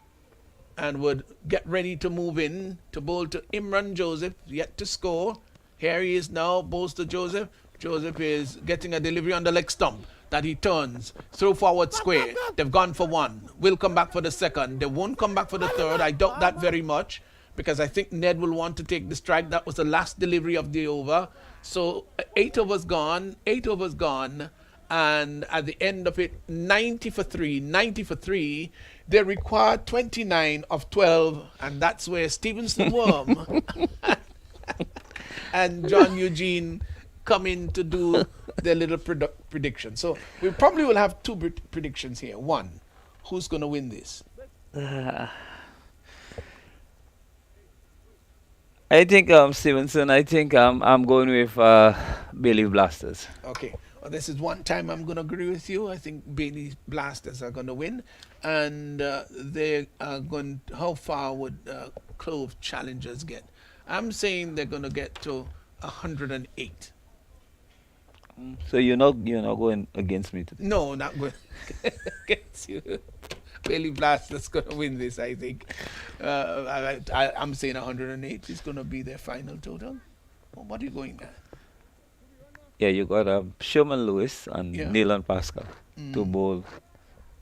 and would get ready to move in to bowl to Imran Joseph, yet to score. Here he is now, bowls to Joseph. Joseph is getting a delivery on the leg stump that he turns, throw forward square. They've gone for 1. Will come back for the second. They won't come back for the third. I doubt that very much because I think Ned will want to take the strike. That was the last delivery of the over. So 8 overs gone, and at the end of it, 90 for 3. They required 29 of 12, and that's where Stevenson Worm and John Eugene come in to do their little prediction. So we probably will have 2 predictions here. 1, who's going to win this? I think Stevenson. I think I'm going with Bayleaf Blasters. Okay. Well, this is one time I'm going to agree with you. I think Bayleaf Blasters are going to win. And they are going. How far would Clove challengers get? I'm saying they're going to get to 108. So you're not going against me today? No, not going against you. Bayleaf Blasters going to win this, I think. I'm saying 108 is going to be their final total. Well, what are you going at? Yeah, you got Sherman Lewis and Neil Pascal to bowl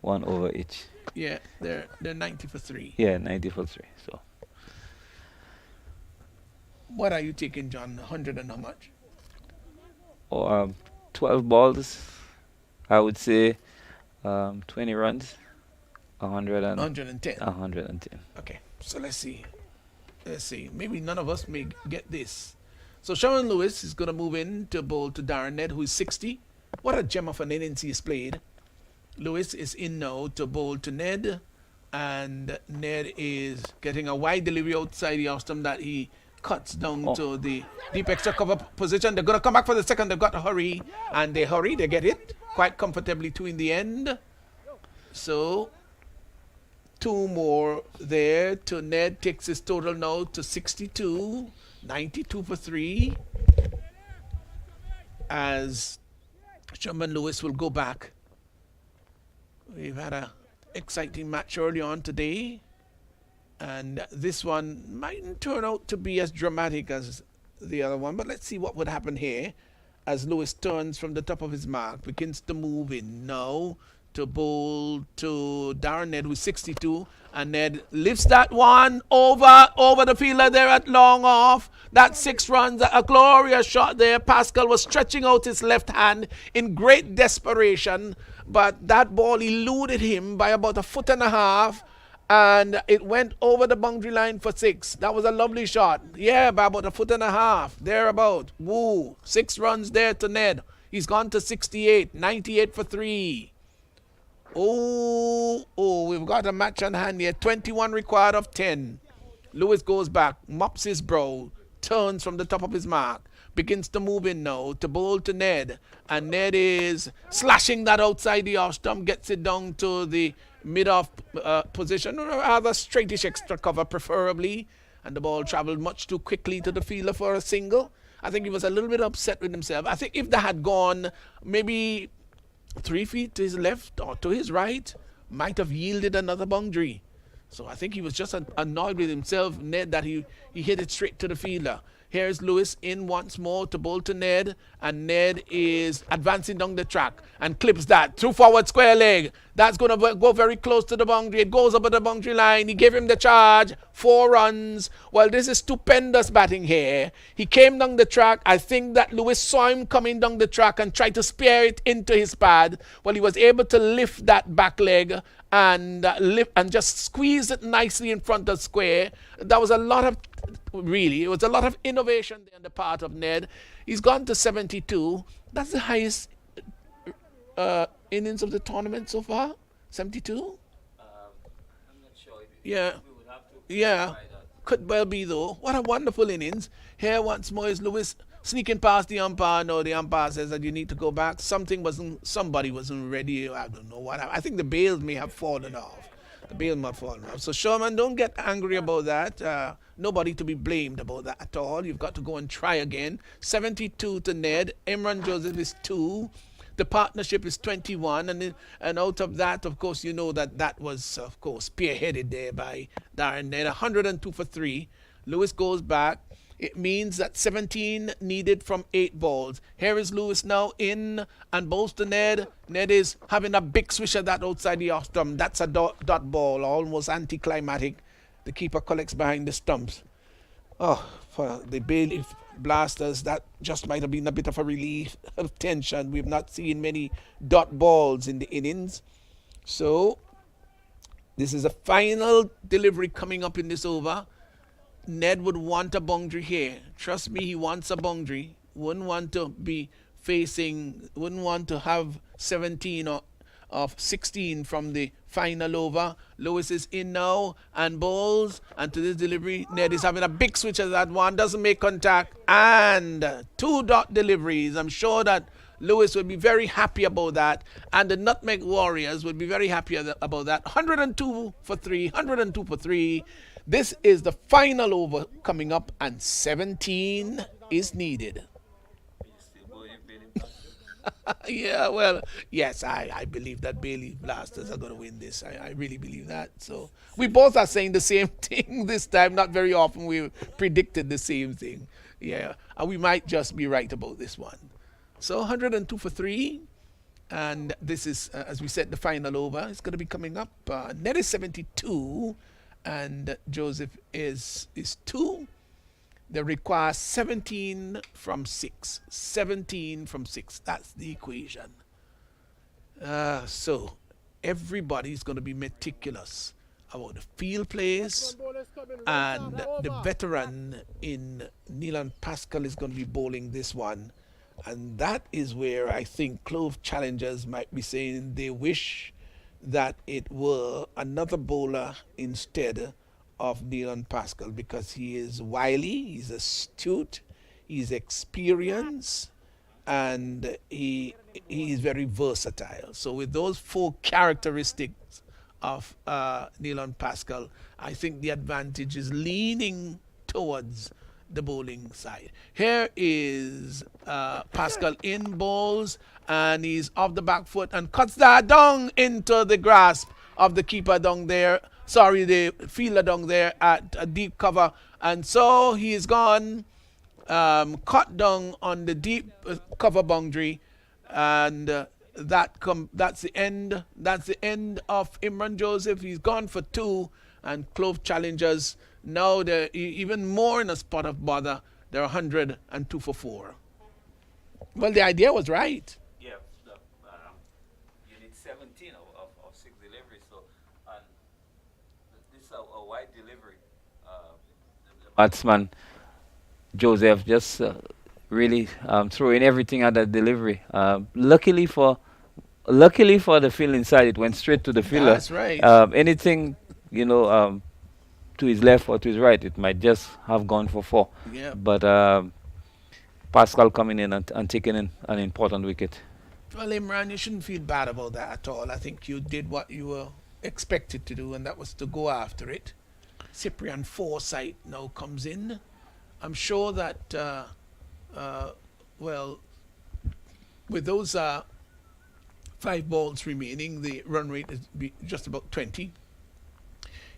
1 over each. Yeah, they're 90 for 3. Yeah, 90 for 3. So. What are you taking, John? 100 and how much? 12 balls. I would say 20 runs. 110. 110. Okay, so let's see. Maybe none of us may get this. So Sherman Lewis is going to move in to bowl to Darren Ned, who is 60. What a gem of an innings he has played. Lewis is in now to bowl to Ned, and Ned is getting a wide delivery outside the off stump that he cuts down to the deep extra cover position. They're going to come back for the second. They've got to hurry, and they hurry. They get it quite comfortably too in the end. So 2 more there to Ned, takes his total now to 62, 92 for 3, as Sherman Lewis will go back. We've had a exciting match early on today, and this one mightn't turn out to be as dramatic as the other one, but let's see what would happen here as Lewis turns from the top of his mark, begins to move in now to bowl to Darren Ned, who's 62, and Ned lifts that one over the fielder there at long off. That's 6 runs, a glorious shot there. Pascal was stretching out his left hand in great desperation, but that ball eluded him by about 1.5 feet, and it went over the boundary line for 6. That was a lovely shot. Yeah, by about 1.5 feet, thereabout. Woo, 6 runs there to Ned. He's gone to 68, 98 for 3. Oh, we've got a match on hand here. 21 required of 10. Lewis goes back, mops his brow, turns from the top of his mark, begins to move in now to bowl to Ned. And Ned is slashing that outside the off stump, gets it down to the mid-off position, or rather straightish extra cover preferably. And the ball traveled much too quickly to the fielder for a single. I think he was a little bit upset with himself. I think if that had gone maybe 3 feet to his left or to his right, might have yielded another boundary. So I think he was just annoyed with himself, Ned, that he hit it straight to the fielder. Here's Lewis in once more to bowl to Ned, and Ned is advancing down the track and clips that through forward square leg. That's going to go very close to the boundary. It goes over the boundary line. He gave him the charge. 4 runs. Well, this is stupendous batting here. He came down the track. I think that Lewis saw him coming down the track and tried to spear it into his pad. Well, he was able to lift that back leg and just squeeze it nicely in front of square. That was a lot of it was a lot of innovation there on the part of Ned. He's gone to 72. That's the highest innings of the tournament so far. 72. I'm not sure. Yeah. We would have to Yeah. Could well be though. What a wonderful innings. Here once more is Lewis sneaking past the umpire. No, the umpire says that you need to go back. Somebody wasn't ready. I don't know what. I think the bails may have fallen off. So Sherman, don't get angry about that. Nobody to be blamed about that at all. You've got to go and try again. 72 to Ned. Imran Joseph is 2. The partnership is 21, and out of that, of course, you know that was, of course, spearheaded there by Darren Ned. 102 for 3. Lewis goes back. It means that 17 needed from 8 balls. Here is Lewis now in and bowls to Ned. Ned is having a big swish of that outside the off stump. That's a dot ball, almost anticlimactic. The keeper collects behind the stumps. Oh, for the Bayleaf Blasters, that just might have been a bit of a relief of tension. We've not seen many dot balls in the innings. So, this is a final delivery coming up in this over. Ned would want a boundary here. Trust me, he wants a boundary. Wouldn't want to have 17 or of 16 from the final over. Lewis is in now and bowls, and to this delivery, Ned is having a big switch at that one, doesn't make contact, and 2 dot deliveries. I'm sure that Lewis would be very happy about that, and the Nutmeg Warriors would be very happy about that. 102 for 3, 102 for 3. This is the final over coming up, and 17 is needed. Yeah, well, yes, I believe that Bayleaf Blasters are going to win this. I really believe that. So we both are saying the same thing this time. Not very often we predicted the same thing. Yeah, and we might just be right about this one. So 102 for 3. And this is, as we said, the final over. It's going to be coming up. Ned is 72. And Joseph is 2. They require 17 from 6. 17 from 6. That's the equation. So everybody's going to be meticulous about the field plays. And the veteran in Neelan Pascal is going to be bowling this one. And that is where I think Clove challengers might be saying they wish that it were another bowler instead of Neelan Pascal, because he is wily, he's astute, he's experienced, and he is very versatile. So with those 4 characteristics of Neil Pascal, I think the advantage is leaning towards the bowling side. Here is Pascal in bowls, and he's off the back foot and cuts that down into the grasp of the keeper down there. Sorry, the fielder down there at a deep cover. And so he's gone, cut down on the deep cover boundary, and that's the end. That's the end of Imran Joseph. He's gone for two, and Clove challengers now they're even more in a spot of bother. They're 102 for 4. Well, the idea was right. Yeah, you need 17 of 6 deliveries. So, and this is a wide delivery. The batsman Joseph just really throwing everything at that delivery. Luckily for the field inside, it went straight to the fielder. That's right. Anything, to his left or to his right, it might just have gone for 4. Yeah. But Pascal coming in and taking in an important wicket. Well, Imran, you shouldn't feel bad about that at all. I think you did what you were expected to do, and that was to go after it. Cyprian Forsyth now comes in. I'm sure that, well, with those 5 balls remaining, the run rate is just about 20.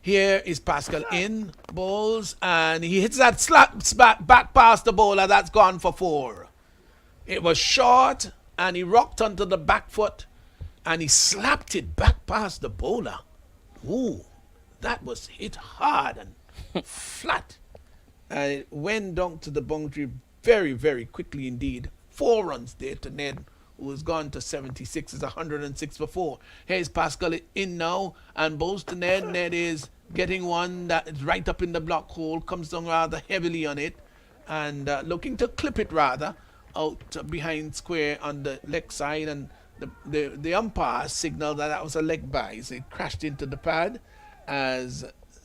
Here is Pascal in balls, and he hits that slaps back past the bowler. That's gone for 4. It was short, and he rocked onto the back foot, and he slapped it back past the bowler. Ooh, that was hit hard and flat. And it went down to the boundary very, very quickly indeed. 4 runs there to Ned, who has gone to 76. It's 106 for 4. Here's Pascal in now, and bowls to Ned. Ned is getting one that is right up in the block hole, comes down rather heavily on it, and looking to clip it rather out behind square on the leg side, and the umpire signaled that was a leg bye. So it crashed into the pad as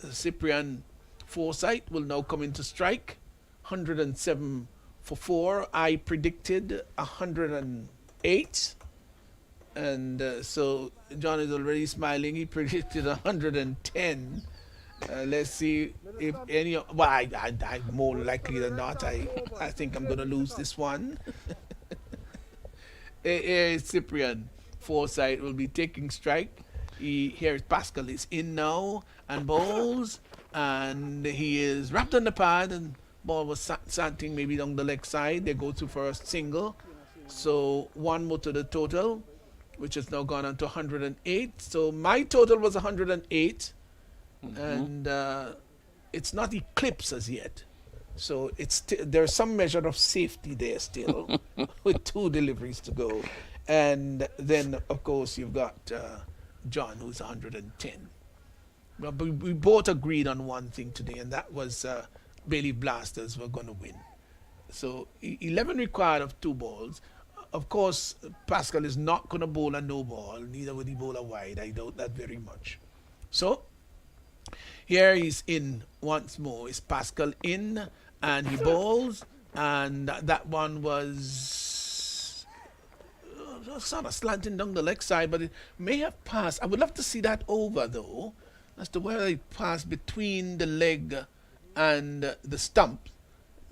Cyprian Forsyth will now come into strike. 107 for 4. I predicted 108. And so John is already smiling. He predicted 110. Let's see if any. Well, I more likely than not, I think I'm going to lose this one. Cyprian Forsyth will be taking strike. Here is Pascal is in now and bowls, and he is wrapped on the pad, and ball was santing maybe down the leg side. They go to first single, so 1 more to the total, which has now gone on to 108. So my total was 108, and it's not eclipsed as yet. So there's some measure of safety there still, with 2 deliveries to go. And then, of course, you've got John, who's 110. Well, but we both agreed on one thing today, and that was Bayleaf Blasters were going to win. So 11 required of 2 balls. Of course, Pascal is not going to bowl a no ball, neither would he bowl a wide. I doubt that very much. So here he's in once more. Is Pascal in, and he bowls, and that one was sort of slanting down the leg side, but it may have passed. I would love to see that over, though, as to whether it passed between the leg and the stump.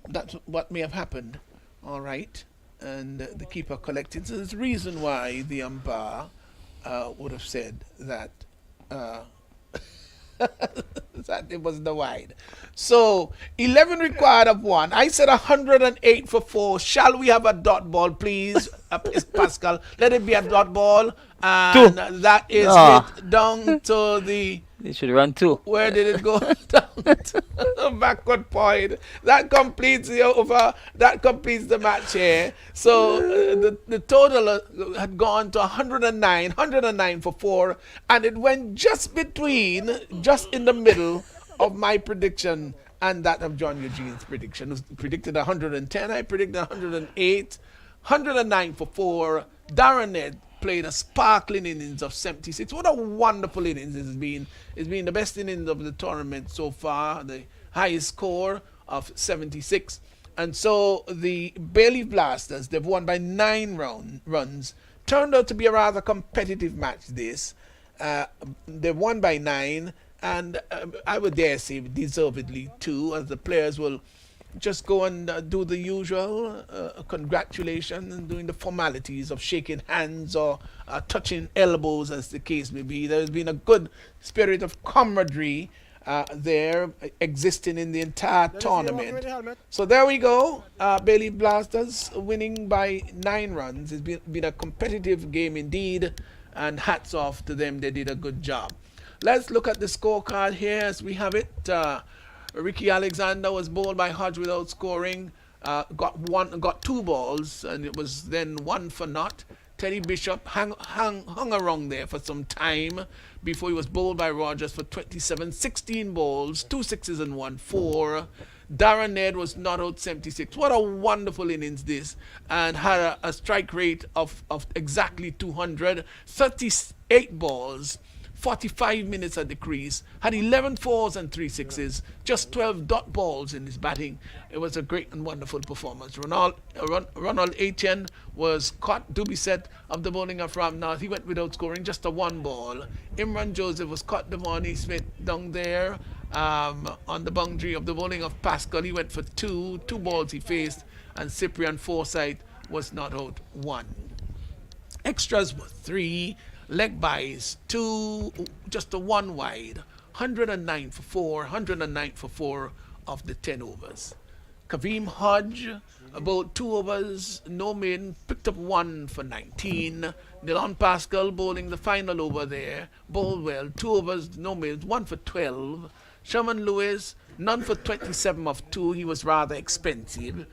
That's what may have happened. All right. And the keeper collected. So there's a reason why the umpire would have said that that it was the wide. So 11 required of 1. I said 108 for 4. Shall we have a dot ball, please, Pascal? Let it be a dot ball, and 2. That is hit down to the. They should run 2. Where did it go? Down to the backward point. That completes the over. That completes the match here. So the total had gone to 109 for 4, and it went just in the middle of my prediction and that of John Eugene's prediction. He predicted 110. I predicted 108. 109 for 4. Darren Ned played a sparkling innings of 76. What a wonderful innings it has been. It's been the best innings of the tournament so far, the highest score of 76. And so the Bayleaf Blasters, they've won by 9 runs. Turned out to be a rather competitive match, this. they won by 9, and I would dare say deservedly too, as the players will just go and do the usual congratulations and doing the formalities of shaking hands or touching elbows, as the case may be. There's been a good spirit of camaraderie there existing in the entire tournament. So there we go. Bayleaf Blasters winning by 9 runs. It's been a competitive game indeed, and hats off to them. They did a good job. Let's look at the scorecard here as we have it. Ricky Alexander was bowled by Hodge without scoring. Got 2 balls, and it was then 1 for naught. Teddy Bishop hung around there for some time before he was bowled by Rogers for 27, 16 balls, 2 sixes and 1 4. Darren Ned was not out 76. What a wonderful innings this, and had a strike rate of exactly 200, 38 balls, 45 minutes at the crease, had 11 fours and 3 sixes, just 12 dot balls in his batting. It was a great and wonderful performance. Ronald Etienne was caught, Dubisette of the bowling of Ramnath. He went without scoring, just a 1 ball. Imran Joseph was caught, Devani Smith down there on the boundary of the bowling of Pascal. He went for 2 balls he faced, and Cyprian Forsyth was not out 1. Extras were 3. Leg bys 2, just a 1 wide, 109 for 4, 109 for 4 of the 10 overs. Kaveem Hodge, about 2 overs, no min, picked up 1 for 19. Dylan Pascal bowling the final over there, bowled well, 2 overs, no min, 1 for 12. Sherman Lewis, none for 27 of 2, he was rather expensive.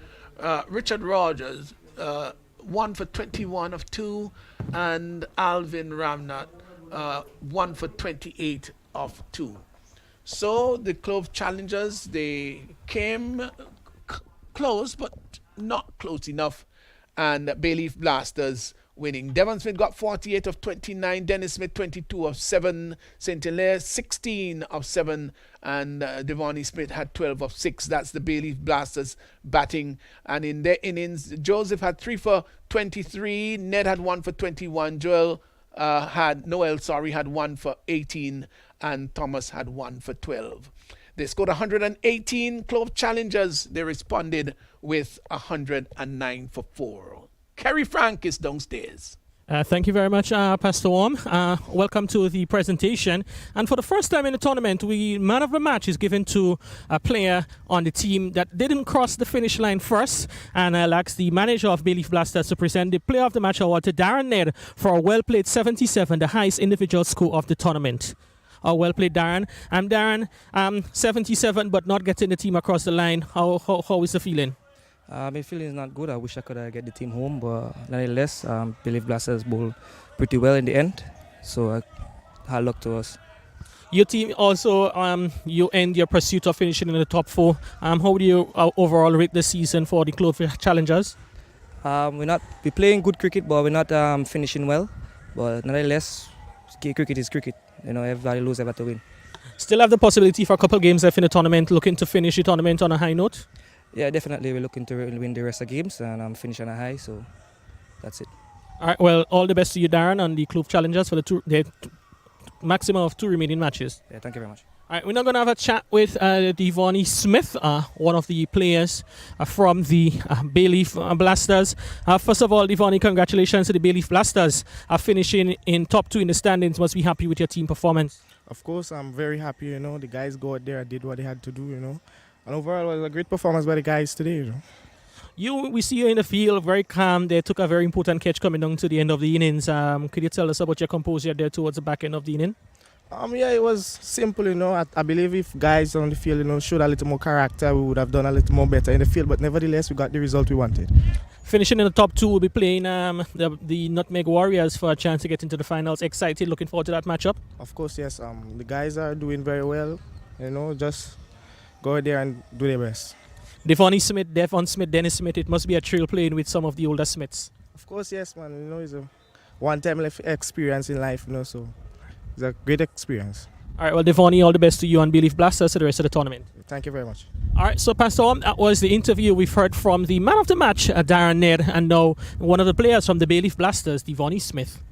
Richard Rogers, 1 for 21 of 2, and Alvin Ramnath 1 for 28 of 2. So the Clove challengers, they came close, but not close enough, and Bayleaf Blasters winning. Devon Smith got 48 of 29, Dennis Smith 22 of 7, St. Hilaire 16 of 7, and Devani Smith had 12 of 6. That's the Bayleaf Blasters batting. And in their innings, Joseph had 3 for 23, Ned had 1 for 21, Noel had 1 for 18, and Thomas had 1 for 12. They scored 118. Clove challengers, they responded with 109 for 4. Kerry Frank is downstairs. Thank you very much, Pastor Worm. Welcome to the presentation. And for the first time in the tournament, man of the match is given to a player on the team that didn't cross the finish line first. And I'll ask the manager of Bayleaf Blasters to present the player of the match award to Darren Ned for a well-played 77, the highest individual score of the tournament. Well played, Darren. Darren, 77, but not getting the team across the line. How is the feeling? My feeling is not good. I wish I could get the team home, but nonetheless, Bayleaf Blasters bowled pretty well in the end. So hard luck to us. Your team also, you end your pursuit of finishing in the top 4. How do you overall rate the season for the Clove challengers? We're playing good cricket, but we're not finishing well. But nonetheless, cricket is cricket. You know, everybody lose, everybody win. Still have the possibility for a couple of games left in the tournament, looking to finish the tournament on a high note? Yeah, definitely. We're looking to win the rest of the games and finish on a high, so that's it. All right, well, all the best to you, Darren, and the Clove challengers for the maximum of 2 remaining matches. Yeah, thank you very much. All right, we're now going to have a chat with Devani Smith, one of the players from the Bayleaf Blasters. First of all, Devani, congratulations to the Bayleaf Blasters. Finishing in top 2 in the standings. Must be happy with your team performance. Of course, I'm very happy, you know. The guys go out there and did what they had to do, you know. And overall, it was a great performance by the guys today, you know. We see you in the field, very calm. They took a very important catch coming down to the end of the innings. Could you tell us about your composure there towards the back end of the inning? Yeah, it was simple, you know. I believe if guys on the field, you know, showed a little more character, we would have done a little more better in the field. But nevertheless, we got the result we wanted. Finishing in the top 2, we'll be playing the Nutmeg Warriors for a chance to get into the finals. Excited, looking forward to that matchup? Of course, yes. The guys are doing very well, you know, just go out there and do their best. Devon Smith, Dennis Smith, it must be a thrill playing with some of the older Smiths. Of course, yes, man. You know, it's a one-time experience in life, you know, so it's a great experience. All right, well, Devon, all the best to you and Bayleaf Blasters for the rest of the tournament. Thank you very much. All right, so Pastor Om, that was the interview we've heard from the man of the match, Darren Ned, and now one of the players from the Bayleaf Blasters, Devon Smith.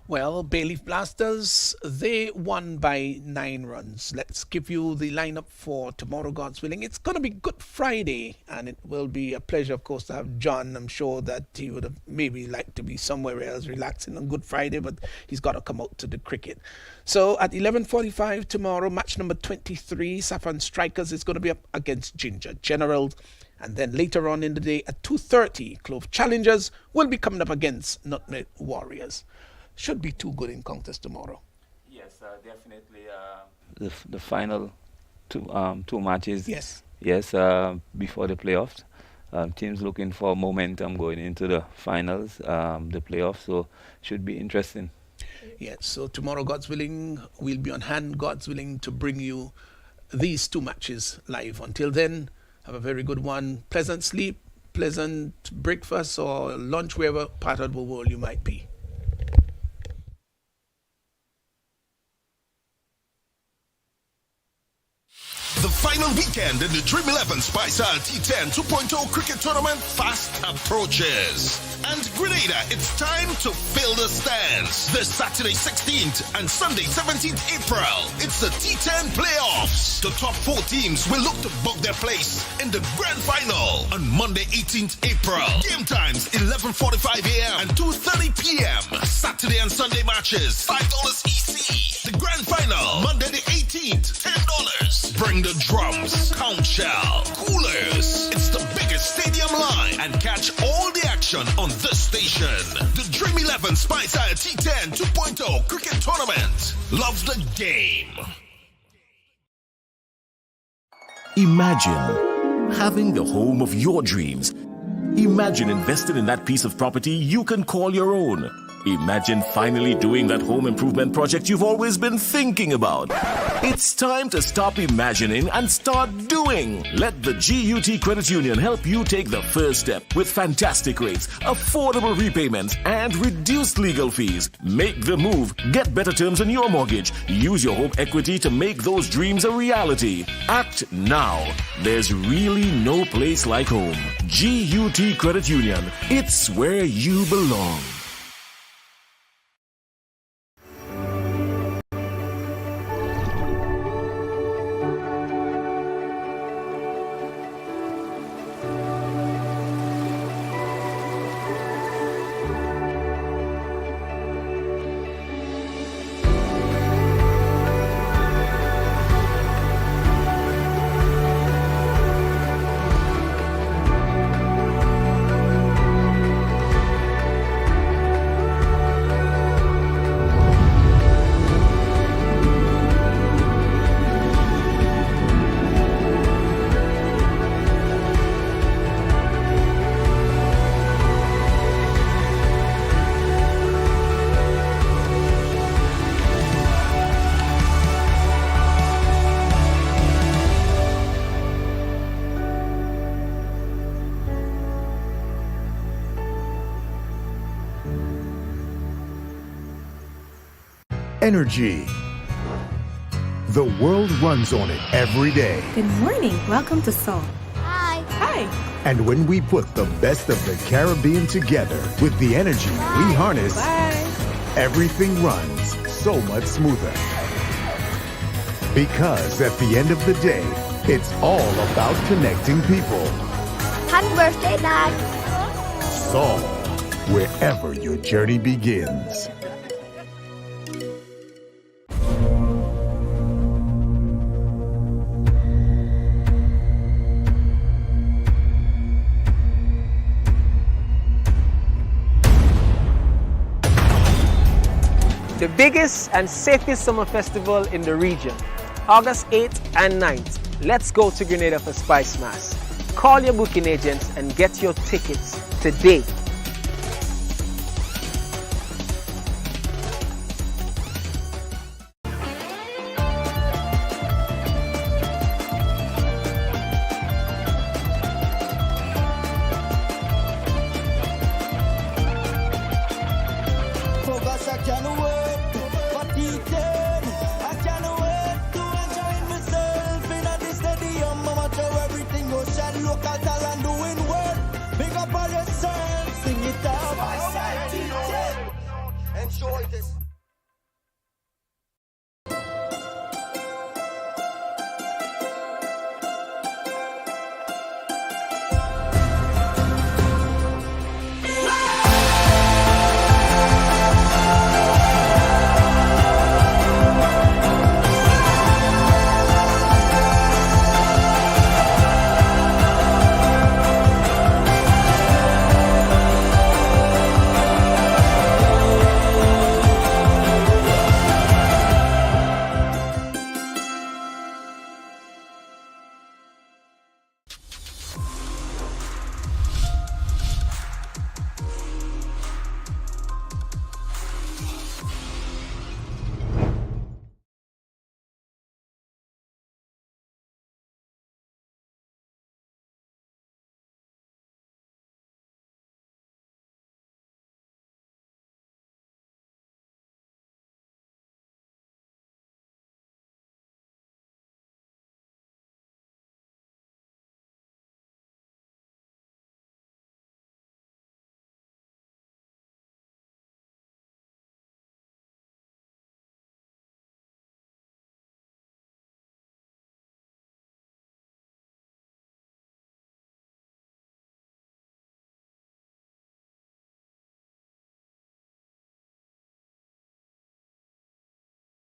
Well, Bayleaf Blasters, they won by 9 runs. Let's give you the lineup for tomorrow, God's willing. It's going to be Good Friday, and it will be a pleasure, of course, to have John. I'm sure that he would have maybe liked to be somewhere else relaxing on Good Friday, but he's got to come out to the cricket. So at 11:45 tomorrow, match number 23, Saffron Strikers is going to be up against Ginger Generals. And then later on in the day at 2:30, Clove Challengers will be coming up against Nutmeg Warriors. Should be 2 good encounters tomorrow. Yes, definitely. The final two matches. Yes. Yes, before the playoffs. Teams looking for momentum going into the finals, the playoffs. So should be interesting. Yes. So tomorrow, God's willing, we'll be on hand. God's willing to bring you these 2 matches live. Until then, have a very good one. Pleasant sleep, pleasant breakfast or lunch, wherever part of the world you might be. The final weekend in the Dream 11 Spicer T10 2.0 cricket tournament fast approaches. And Grenada, it's time to fill the stands. This Saturday 16th and Sunday 17th April, it's the T10 playoffs. The top 4 teams will look to book their place in the grand final on Monday 18th April. Game times 11:45 a.m. and 2:30 p.m. Saturday and Sunday matches $5 EC. The grand final Monday the 18th $10. Bring the drums, count shell, coolers. It's the biggest stadium line and catch all the action on this station. The Dream 11 Spicer T10 2.0 cricket tournament. Love the game. Imagine having the home of your dreams. Imagine investing in that piece of property you can call your own. Imagine finally doing that home improvement project you've always been thinking about. It's time to stop imagining and start doing. Let the GUT Credit Union help you take the first step with fantastic rates, affordable repayments, and reduced legal fees. Make the move. Get better terms on your mortgage. Use your home equity to make those dreams a reality. Act now. There's really no place like home. GUT Credit Union. It's where you belong. Energy. The world runs on it every day. Good morning. Welcome to Soul. Hi. Hi. And when we put the best of the Caribbean together with the energy we harness, everything runs so much smoother. Because at the end of the day, it's all about connecting people. Happy birthday, Dad. Soul, wherever your journey begins. The biggest and safest summer festival in the region, August 8th and 9th. Let's go to Grenada for Spice Mass. Call your booking agents and get your tickets today.